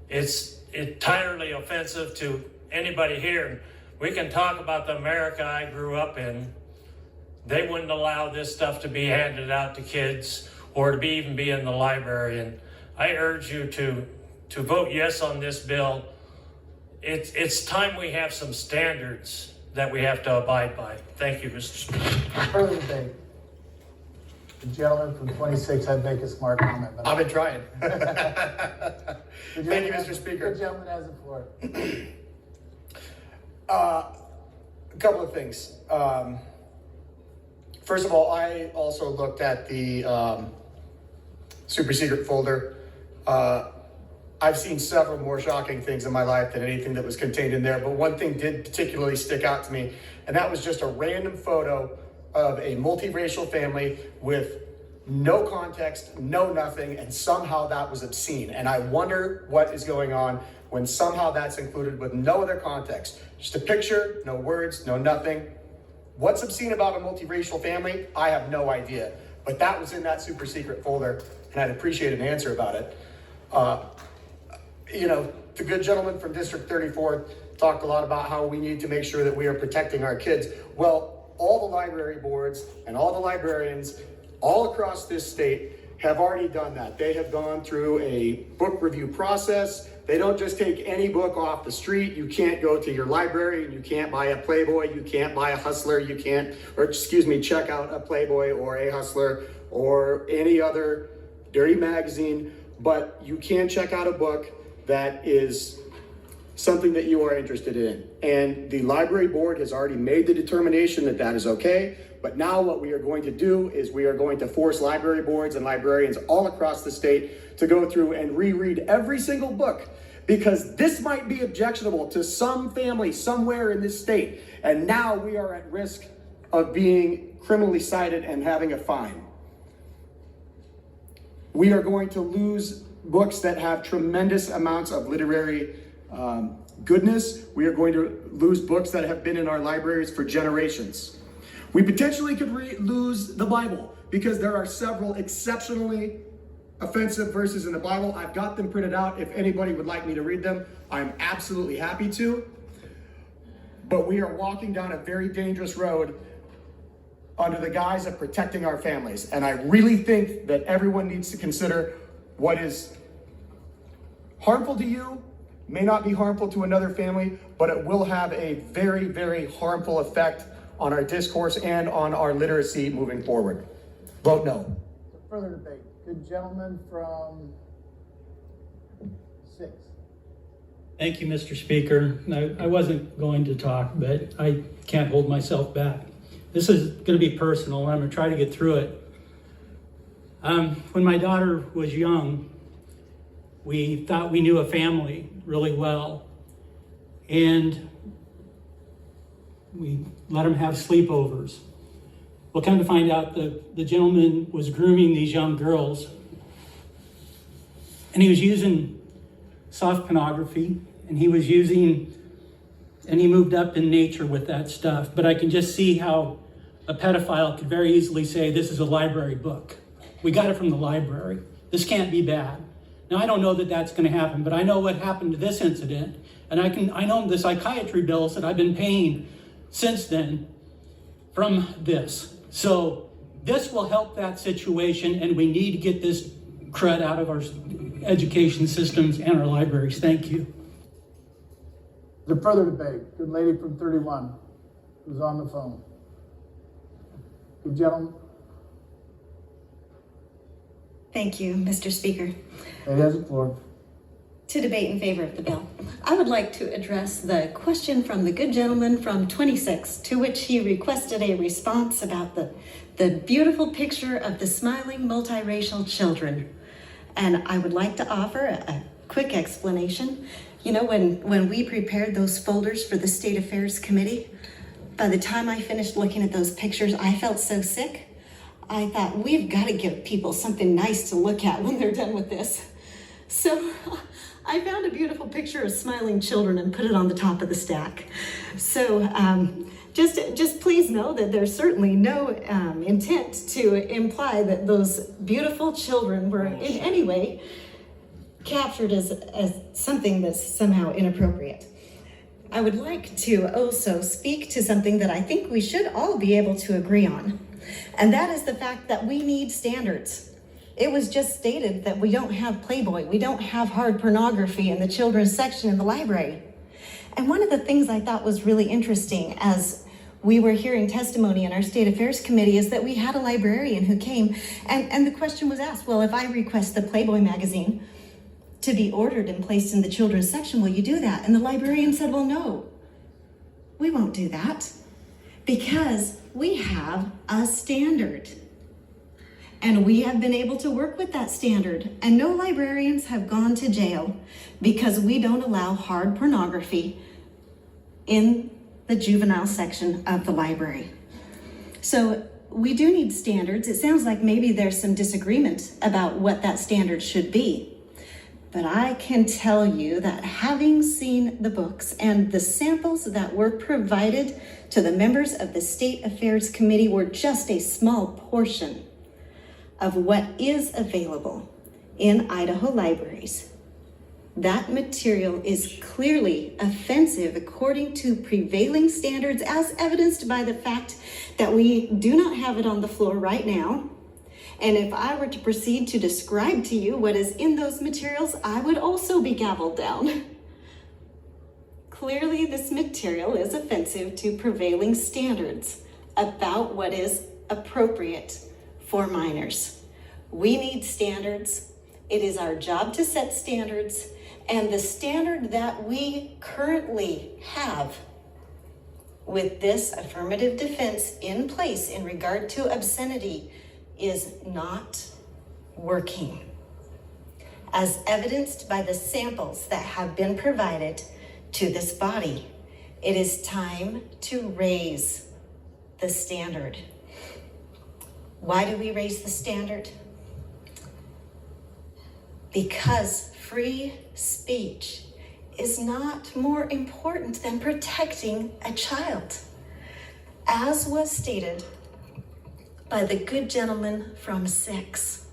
It's entirely offensive to anybody here. We can talk about the America I grew up in. They wouldn't allow this stuff to be handed out to kids or to even be in the library. And I urge you to vote yes on this bill. It's time we have some standards that we have to abide by. Thank you, Mr. Speaker. Further debate. The gentleman from 26 had to make a smart comment. But I've been trying. Thank you, Mr. Speaker. The gentleman has the floor. A couple of things. First of all, I also looked at the super secret folder. I've seen several more shocking things in my life than anything that was contained in there, but one thing did particularly stick out to me, and that was just a random photo of a multiracial family with no context, no nothing, and somehow that was obscene. And I wonder what is going on when somehow that's included with no other context. Just a picture, no words, no nothing. What's obscene about a multiracial family? I have no idea. But that was in that super secret folder, and I'd appreciate an answer about it. The good gentleman from District 34 talked a lot about how we need to make sure that we are protecting our kids. Well, all the library boards and all the librarians all across this state have already done that. They have gone through a book review process. They don't just take any book off the street. You can't go to your library and you can't buy a Playboy, you can't buy a Hustler, check out a Playboy or a Hustler or any other dirty magazine, but you can check out a book that is something that you are interested in. And the library board has already made the determination that that is okay. But now what we are going to do is we are going to force library boards and librarians all across the state to go through and reread every single book, because this might be objectionable to some family somewhere in this state. And now we are at risk of being criminally cited and having a fine. We are going to lose books that have tremendous amounts of literary goodness. We are going to lose books that have been in our libraries for generations. We potentially could lose the Bible, because there are several exceptionally offensive verses in the Bible. I've got them printed out. If anybody would like me to read them, I'm absolutely happy to. But we are walking down a very dangerous road under the guise of protecting our families. And I really think that everyone needs to consider what is harmful to you may not be harmful to another family, but it will have a very, very harmful effect on our discourse and on our literacy moving forward. Vote no. Further debate. Good gentleman from 6. Thank you, Mr. Speaker. I wasn't going to talk, but I can't hold myself back. This is going to be personal, and I'm going to try to get through it. When my daughter was young, we thought we knew a family really well, and we let them have sleepovers. We'll come to find out the gentleman was grooming these young girls, and he was using soft pornography, and he moved up in nature with that stuff. But I can just see how a pedophile could very easily say, this is a library book. We got it from the library. This can't be bad. Now, I don't know that that's going to happen, but I know what happened to this incident, And I know the psychiatry bills that I've been paying since then from this. So this will help that situation, and we need to get this crud out of our education systems and our libraries. Thank you. Is there further debate? Good lady from 31 who's on the phone. Good gentleman. Thank you, Mr. Speaker. Lady has the floor. To debate in favor of the bill, I would like to address the question from the good gentleman from 26, to which he requested a response about the beautiful picture of the smiling multiracial children. And I would like to offer a quick explanation. You know, when we prepared those folders for the State Affairs Committee, by the time I finished looking at those pictures, I felt so sick. I thought, we've got to give people something nice to look at when they're done with this. So I found a beautiful picture of smiling children and put it on the top of the stack. So just please know that there's certainly no intent to imply that those beautiful children were in any way captured as something that's somehow inappropriate. I would like to also speak to something that I think we should all be able to agree on, and that is the fact that we need standards. It was just stated that we don't have Playboy, we don't have hard pornography in the children's section in the library. And one of the things I thought was really interesting as we were hearing testimony in our State Affairs Committee is that we had a librarian who came and the question was asked, well, if I request the Playboy magazine to be ordered and placed in the children's section, will you do that? And the librarian said, well, no, we won't do that because we have a standard. And we have been able to work with that standard. And no librarians have gone to jail because we don't allow hard pornography in the juvenile section of the library. So we do need standards. It sounds like maybe there's some disagreement about what that standard should be. But I can tell you that having seen the books and the samples that were provided to the members of the State Affairs Committee were just a small portion of what is available in Idaho libraries. That material is clearly offensive according to prevailing standards, as evidenced by the fact that we do not have it on the floor right now. And if I were to proceed to describe to you what is in those materials, I would also be gavelled down. Clearly, this material is offensive to prevailing standards about what is appropriate for minors. We need standards. It is our job to set standards, and the standard that we currently have with this affirmative defense in place in regard to obscenity is not working. As evidenced by the samples that have been provided to this body, it is time to raise the standard. Why do we raise the standard? Because free speech is not more important than protecting a child. As was stated by the good gentleman from 6,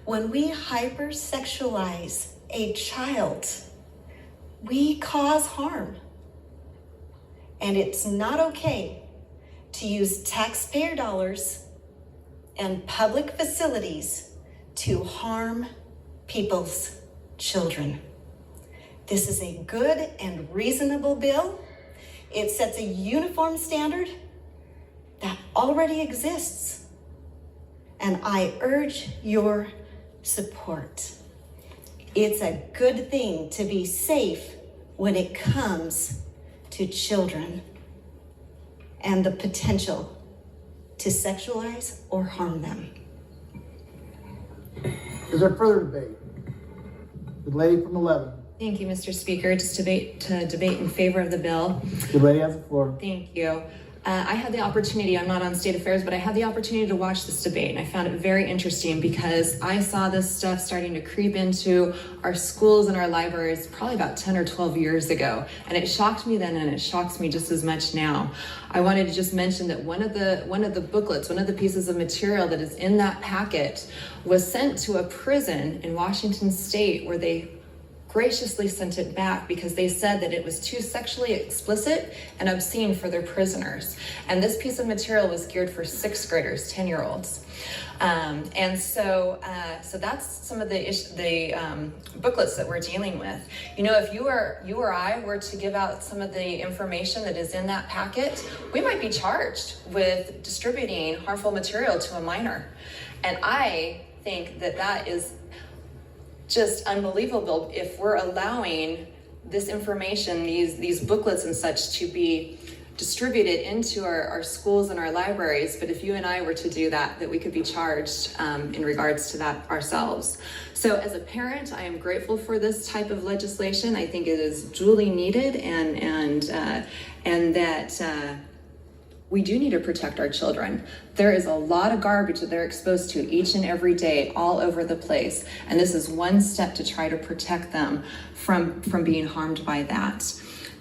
when we hypersexualize a child, we cause harm. And it's not okay to use taxpayer dollars and public facilities to harm people's children. This is a good and reasonable bill. It sets a uniform standard that already exists. And I urge your support. It's a good thing to be safe when it comes to children and the potential to sexualize or harm them. Is there further debate? The lady from 11. Thank you, Mr. Speaker. Just to debate in favor of the bill. The lady has the floor. Thank you. I had the opportunity, I'm not on State Affairs, but I had the opportunity to watch this debate, and I found it very interesting because I saw this stuff starting to creep into our schools and our libraries probably about 10 or 12 years ago. And it shocked me then, and it shocks me just as much now. I wanted to just mention that one of the booklets, one of the pieces of material that is in that packet was sent to a prison in Washington State where they graciously sent it back because they said that it was too sexually explicit and obscene for their prisoners. And this piece of material was geared for 6th graders, 10-year-olds. And so that's some of the booklets that we're dealing with. You know, if you or I were to give out some of the information that is in that packet, we might be charged with distributing harmful material to a minor. And I think that that is just unbelievable if we're allowing this information, these booklets and such, to be distributed into our schools and our libraries. But if you and I were to do that we could be charged in regards to that ourselves. So as a parent, I am grateful for this type of legislation. I think it is duly needed, and that we do need to protect our children. There is a lot of garbage that they're exposed to each and every day all over the place. And this is one step to try to protect them from being harmed by that.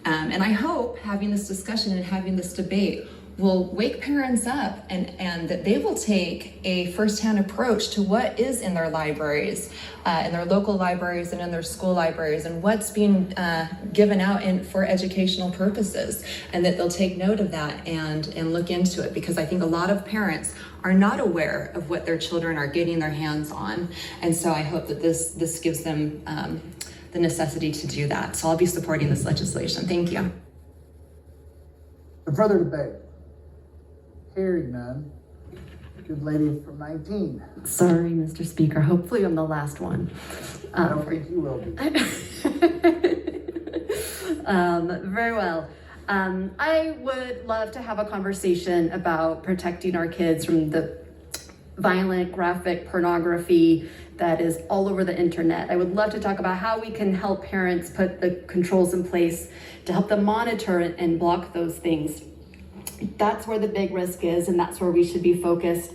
And I hope having this discussion and having this debate will wake parents up, and that they will take a firsthand approach to what is in their libraries, in their local libraries and in their school libraries, and what's being given out for educational purposes, and that they'll take note of that and look into it, because I think a lot of parents are not aware of what their children are getting their hands on. And so I hope that this gives them the necessity to do that. So I'll be supporting this legislation. Thank you. For further debate? Hearing none. Good lady from 19. Sorry, Mr. Speaker. Hopefully I'm the last one. I don't think you will be. Very well. I would love to have a conversation about protecting our kids from the violent, graphic pornography that is all over the internet. I would love to talk about how we can help parents put the controls in place to help them monitor and block those things. That's where the big risk is, and that's where we should be focused.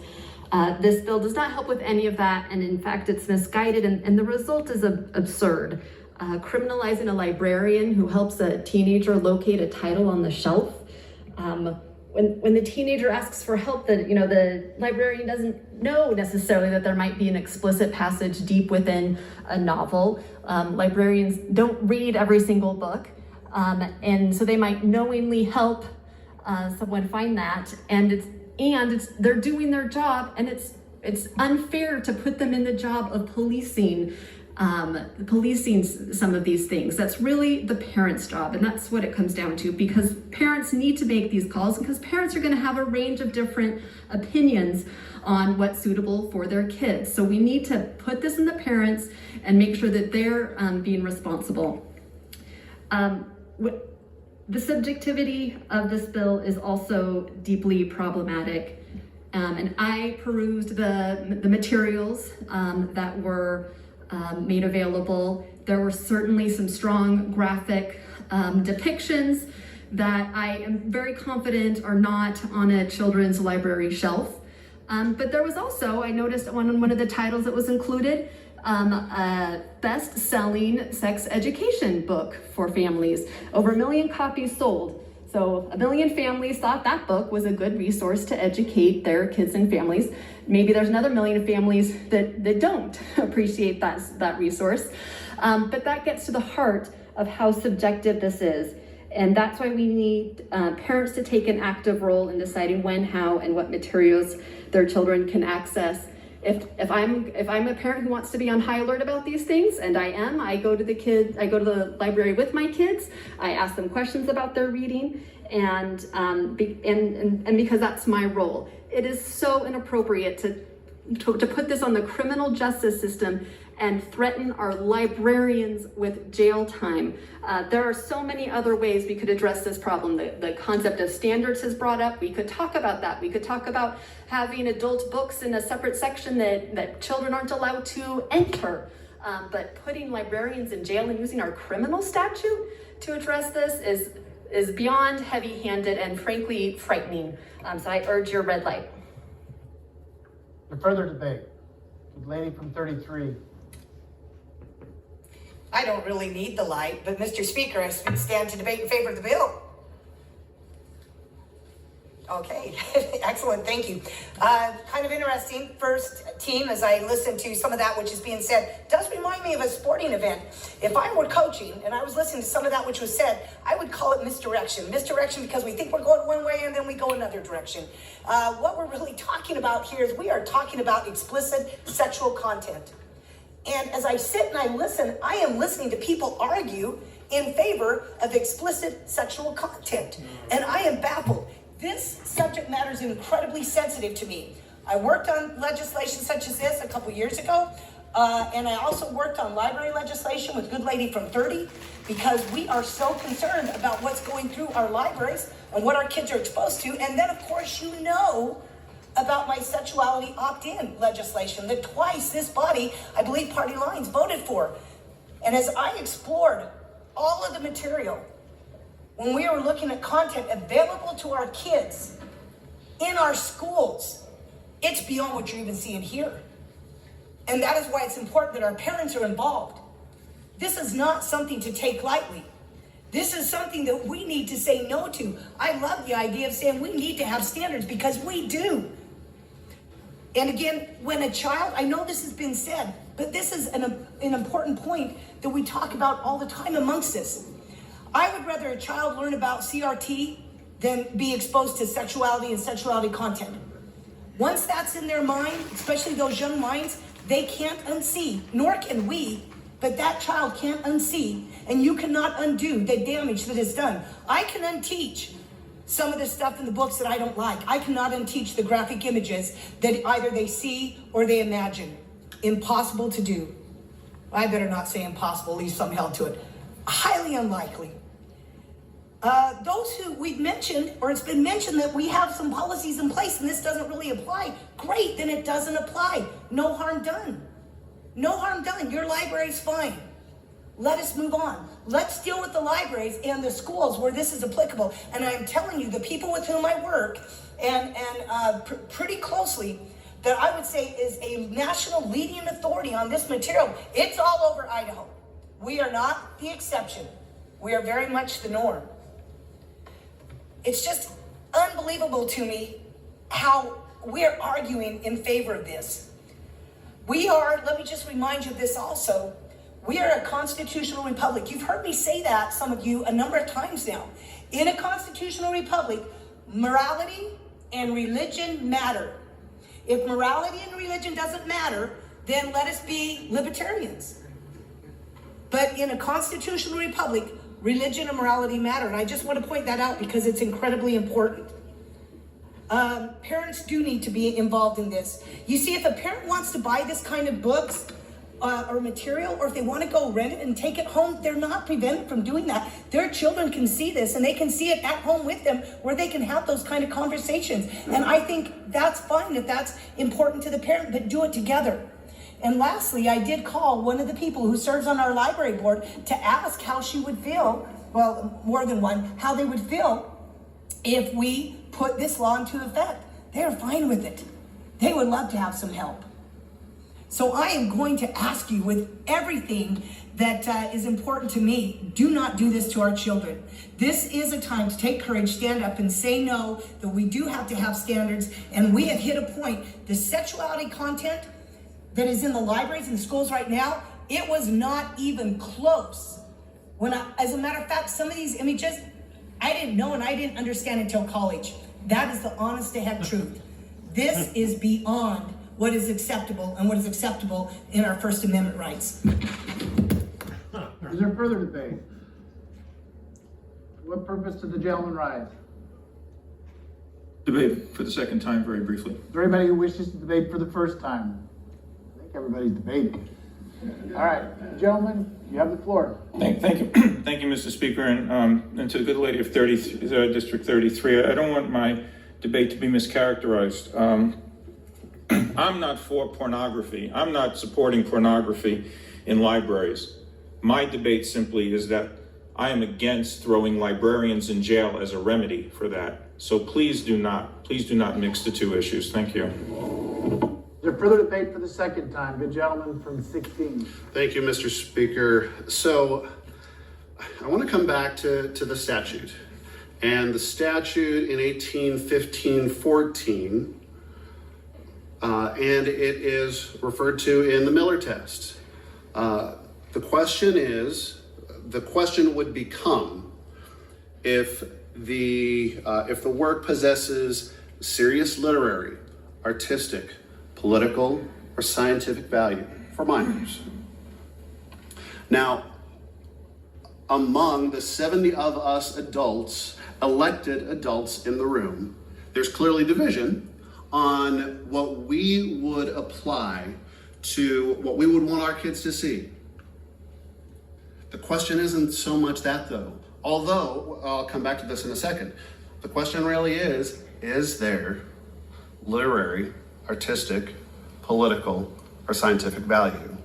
This bill does not help with any of that, and in fact, it's misguided, and the result is absurd. Criminalizing a librarian who helps a teenager locate a title on the shelf. When the teenager asks for help, the librarian doesn't know necessarily that there might be an explicit passage deep within a novel. Librarians don't read every single book, and so they might knowingly help someone find that, and they're doing their job, and it's unfair to put them in the job of policing some of these things. That's really the parents' job, and that's what it comes down to, because parents need to make these calls, because parents are going to have a range of different opinions on what's suitable for their kids. So we need to put this in the parents and make sure that they're being responsible. The subjectivity of this bill is also deeply problematic, and I perused the materials that were made available. There were certainly some strong graphic depictions that I am very confident are not on a children's library shelf. But there was also, I noticed one of the titles that was included, a best-selling sex education book for families. Over 1 million copies sold. So 1 million families thought that book was a good resource to educate their kids and families. Maybe there's another 1 million families that don't appreciate that resource. But that gets to the heart of how subjective this is. And that's why we need parents to take an active role in deciding when, how, and what materials their children can access. If I'm a parent who wants to be on high alert about these things, and I am, I go to the library with my kids. I ask them questions about their reading, and because that's my role. It is so inappropriate to put this on the criminal justice system and threaten our librarians with jail time. There are so many other ways we could address this problem. The concept of standards is brought up. We could talk about that. We could talk about having adult books in a separate section that children aren't allowed to enter. But putting librarians in jail and using our criminal statute to address this is beyond heavy-handed and frankly frightening. So I urge your red light. For further debate, the lady from 33. I don't really need the light, but Mr. Speaker, I stand to debate in favor of the bill. Okay, excellent, thank you. Kind of interesting, first team, as I listened to some of that which is being said, does remind me of a sporting event. If I were coaching and I was listening to some of that which was said, I would call it misdirection. Misdirection because we think we're going one way and then we go another direction. What we're really talking about here is we are talking about explicit sexual content. And as I sit and I listen, I am listening to people argue in favor of explicit sexual content. And I am baffled. This subject matter is incredibly sensitive to me. I worked on legislation such as this a couple years ago, and I also worked on library legislation with Good Lady from 30, because we are so concerned about what's going through our libraries and what our kids are exposed to. And then, of course, you know about my sexuality opt-in legislation that twice this body, I believe party lines, voted for. And as I explored all of the material, when we were looking at content available to our kids in our schools, it's beyond what you're even seeing here. And that is why it's important that our parents are involved. This is not something to take lightly. This is something that we need to say no to. I love the idea of saying we need to have standards, because we do. And again, when a child, I know this has been said, but this is an important point that we talk about all the time amongst us. I would rather a child learn about CRT than be exposed to sexuality and sexuality content. Once that's in their mind, especially those young minds, they can't unsee, nor can we, but that child can't unsee, and you cannot undo the damage that is done. I can unteach some of the stuff in the books that I don't like. I cannot unteach the graphic images that either they see or they imagine. Impossible to do. I better not say impossible, leave some held to it. Highly unlikely. Those who we've mentioned, or it's been mentioned that we have some policies in place and this doesn't really apply. Great, then it doesn't apply. No harm done. No harm done. Your library's fine. Let us move on. Let's deal with the libraries and the schools where this is applicable. And I'm telling you, the people with whom I work and pretty closely, that I would say is a national leading authority on this material. It's all over Idaho. We are not the exception. We are very much the norm. It's just unbelievable to me how we're arguing in favor of this. We are, let me just remind you of this also, we are a constitutional republic. You've heard me say that, some of you, a number of times now. In a constitutional republic, morality and religion matter. If morality and religion doesn't matter, then let us be libertarians. But in a constitutional republic, religion and morality matter. And I just want to point that out because it's incredibly important. Parents do need to be involved in this. You see, if a parent wants to buy this kind of books or material, or if they want to go rent it and take it home, they're not prevented from doing that. Their children can see this and they can see it at home with them where they can have those kind of conversations. And I think that's fine if that's important to the parent, but do it together. And lastly, I did call one of the people who serves on our library board to ask how she would feel, well, more than one, how they would feel if we put this law into effect. They're fine with it. They would love to have some help. So I am going to ask you with everything that is important to me, do not do this to our children. This is a time to take courage, stand up and say no, that we do have to have standards, and we have hit a point. The sexuality content that is in the libraries and schools right now, it was not even close. As a matter of fact, some of these images, I didn't know and I didn't understand until college. That is the honest to heck truth. This is beyond what is acceptable and what is acceptable in our First Amendment rights. Is there further debate? What purpose did the gentleman rise? Debate for the second time, very briefly. Is there anybody who wishes to debate for the first time? I think everybody's debating. All right, gentlemen, you have the floor. Thank you. Thank you, Mr. Speaker, and to the good lady of District 33, I don't want my debate to be mischaracterized. I'm not for pornography. I'm not supporting pornography in libraries. My debate simply is that I am against throwing librarians in jail as a remedy for that. So please do not mix the two issues. Thank you. Is there further debate for the second time? The gentleman from 16. Thank you, Mr. Speaker. So I want to come back to the statute. and the statute in 1815-14, and it is referred to in the Miller test. The question would become if the work possesses serious literary, artistic, political, or scientific value for minors. Now, among the 70 of us adults, elected adults in the room, there's clearly division on what we would apply to what we would want our kids to see. The question isn't so much that though, although I'll come back to this in a second. The question really is there literary, artistic, political, or scientific value?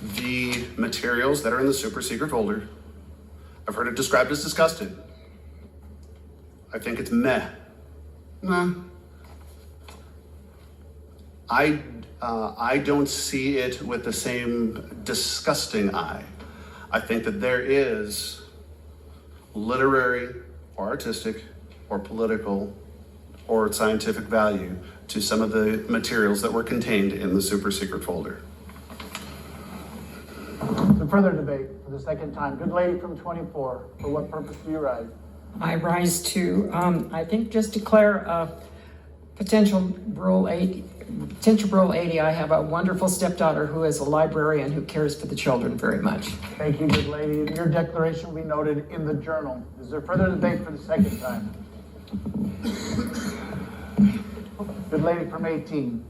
The materials that are in the super secret folder, I've heard it described as disgusting. I think it's meh. Nah. I don't see it with the same disgusting eye. I think that there is literary or artistic or political or scientific value to some of the materials that were contained in the super secret folder. Some further debate for the second time. Good lady from 24, for what purpose do you rise? I rise to, I think, just declare potential Rule 80. I have a wonderful stepdaughter who is a librarian who cares for the children very much. Thank you, good lady. Your declaration will be noted in the journal. Is there further debate for the second time? Good lady from 18.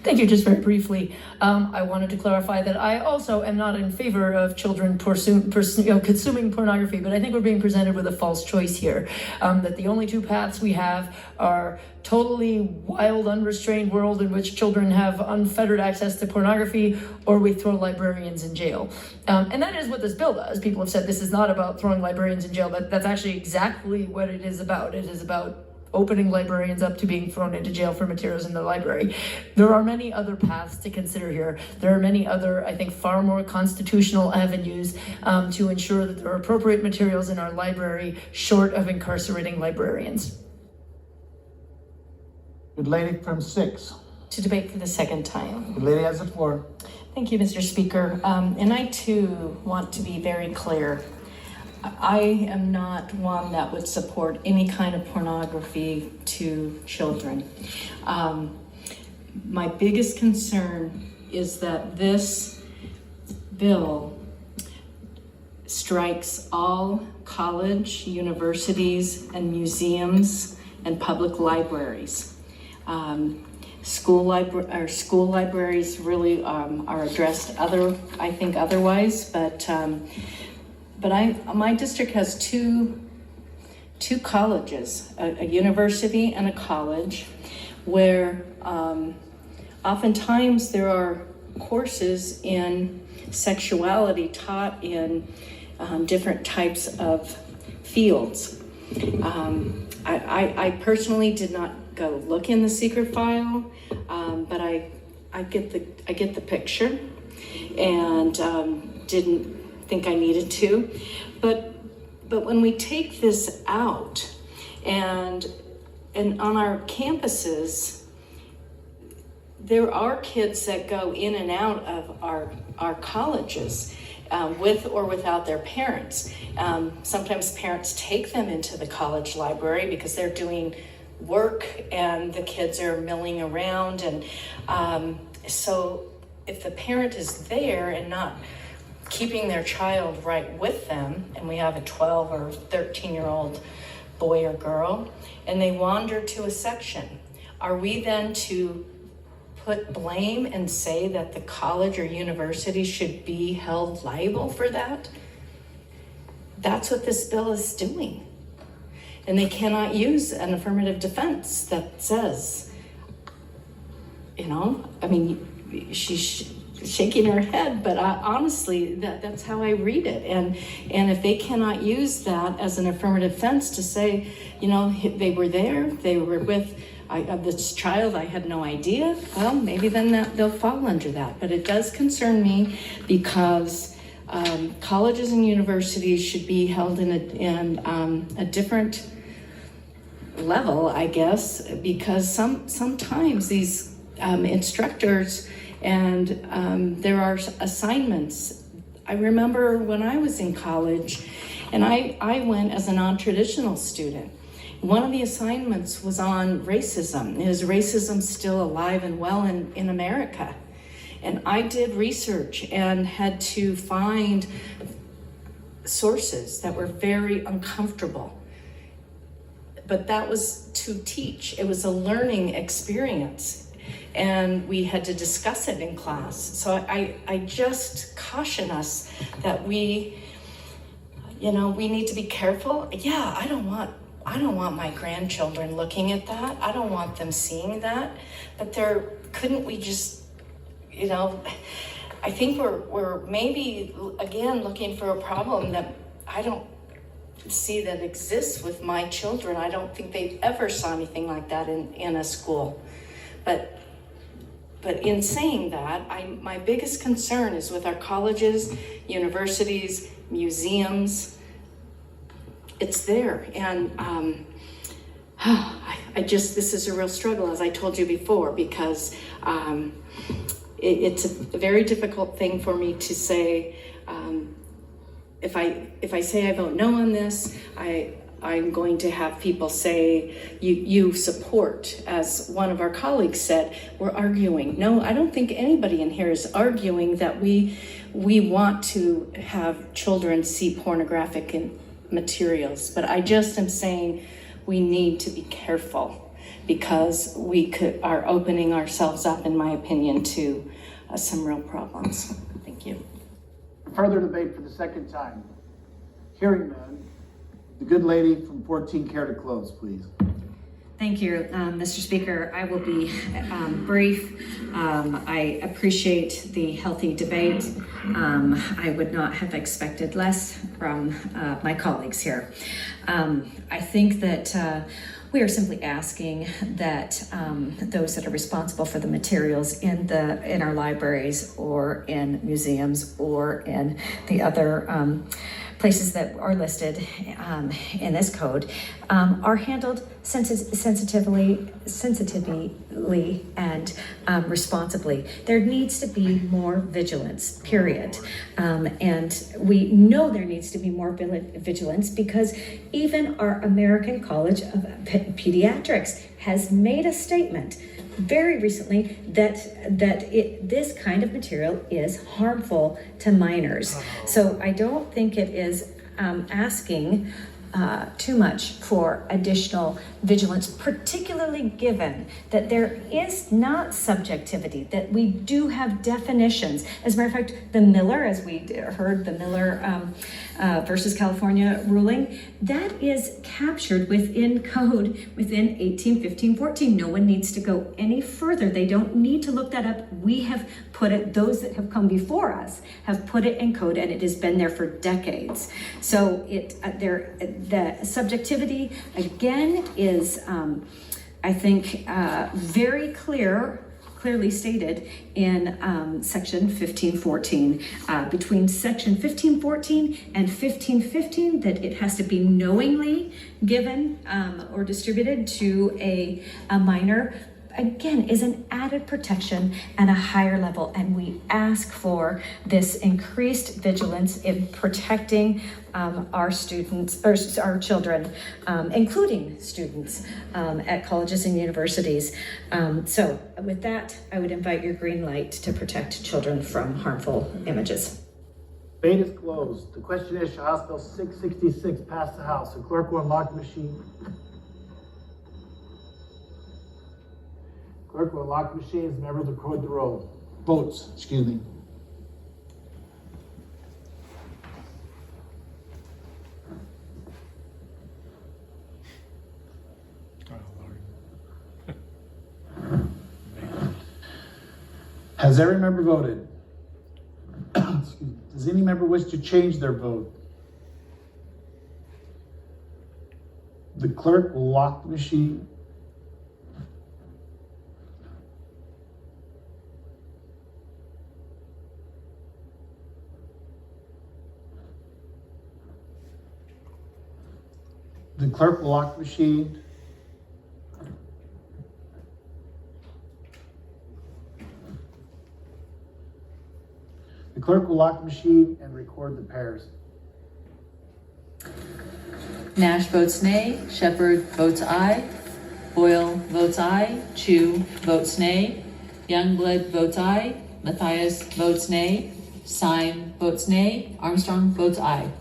Thank you. Just very briefly, I wanted to clarify that I also am not in favor of children consuming pornography, but I think we're being presented with a false choice here. That the only two paths we have are totally wild, unrestrained world in which children have unfettered access to pornography, or we throw librarians in jail. And that is what this bill does. People have said this is not about throwing librarians in jail, but that's actually exactly what it is about. It is about opening librarians up to being thrown into jail for materials in the library. There are many other paths to consider here. There are many other, I think, far more constitutional avenues to ensure that there are appropriate materials in our library, short of incarcerating librarians. Good lady from 6. To debate for the second time. Good lady has the floor. Thank you, Mr. Speaker. And I too want to be very clear. I am not one that would support any kind of pornography to children. My biggest concern is that this bill strikes all college, universities, and museums and public libraries. School libraries really are addressed otherwise, but my district has two colleges, a university and a college, where oftentimes there are courses in sexuality taught in different types of fields. I personally did not go look in the secret file, but I get the picture, and didn't think I needed to, but when we take this out, and on our campuses, there are kids that go in and out of our colleges with or without their parents. Sometimes parents take them into the college library because they're doing work and the kids are milling around, and so if the parent is there and not keeping their child right with them, and we have a 12 or 13-year-old boy or girl, and they wander to a section, are we then to put blame and say that the college or university should be held liable for that? That's what this bill is doing. And they cannot use an affirmative defense that says, she's shaking her head, but honestly, that's how I read it. And if they cannot use that as an affirmative defense to say, they were there, they were with this child, I had no idea, well, maybe then they'll fall under that. But it does concern me because colleges and universities should be held in a different level, I guess, because sometimes these instructors and there are assignments. I remember when I was in college, and I went as a non-traditional student. One of the assignments was on racism. Is racism still alive and well in America? And I did research and had to find sources that were very uncomfortable. But that was to teach. It was a learning experience. And we had to discuss it in class. So I just caution us that we need to be careful. Yeah, I don't want my grandchildren looking at that. I don't want them seeing that. But couldn't we just, I think we're maybe again looking for a problem that I don't see that exists with my children. I don't think they ever saw anything like that in a school. But in saying that, my biggest concern is with our colleges, universities, museums. It's there, and this is a real struggle, as I told you before, because it's a very difficult thing for me to say. If I say I vote no on this, I'm going to have people say, you support, as one of our colleagues said, we're arguing. No, I don't think anybody in here is arguing that we want to have children see pornographic materials, but I just am saying we need to be careful, because we are opening ourselves up, in my opinion, to some real problems. Thank you. Further debate for the second time. Hearing none, the good lady from 14 care to close, please. Thank you, Mr. Speaker. I will be brief. I appreciate the healthy debate. I would not have expected less from my colleagues here. I think that we are simply asking that those that are responsible for the materials in our libraries or in museums or in the other places that are listed in this code are handled sensitively and responsibly. There needs to be more vigilance, period. And we know there needs to be more vigilance because even our American College of Pediatrics has made a statement very recently that this kind of material is harmful to minors. So I don't think it is asking too much for additional vigilance, particularly given that there is not subjectivity, that we do have definitions. As a matter of fact, the Miller, as we heard, the Miller versus California ruling, that is captured within code within 1815-14. No one needs to go any further. They don't need to look that up. We have put it, those that have come before us have put it in code, and it has been there for decades. So the subjectivity again is, I think, very clearly stated in section 1514. Between section 1514 and 1515, that it has to be knowingly given or distributed to a minor, again, is an added protection and a higher level. And we ask for this increased vigilance in protecting our students, or our children, including students at colleges and universities. So with that, I would invite your green light to protect children from harmful images. Debate is closed. The question is, shall House Bill 666 pass the House? The clerk will unlock the machine. Clerk will unlock the machine as members record the roll. Votes, excuse me. Has every member voted? Excuse me. Does any member wish to change their vote? The clerk will lock the machine. The clerk will lock the machine. The clerk will lock the machine and record the pairs. Nash votes nay. Shepherd votes aye. Boyle votes aye. Chu votes nay. Youngblood votes aye. Matthias votes nay. Syme votes nay. Armstrong votes aye.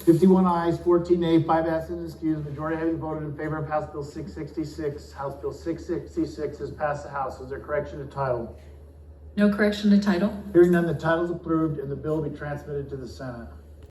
51 ayes, 14 nay, 5 absent excused, majority having voted in favor of House Bill 666. House Bill 666 has passed the House. Is there correction to title? No correction to title. Hearing none, the title is approved and the bill will be transmitted to the Senate.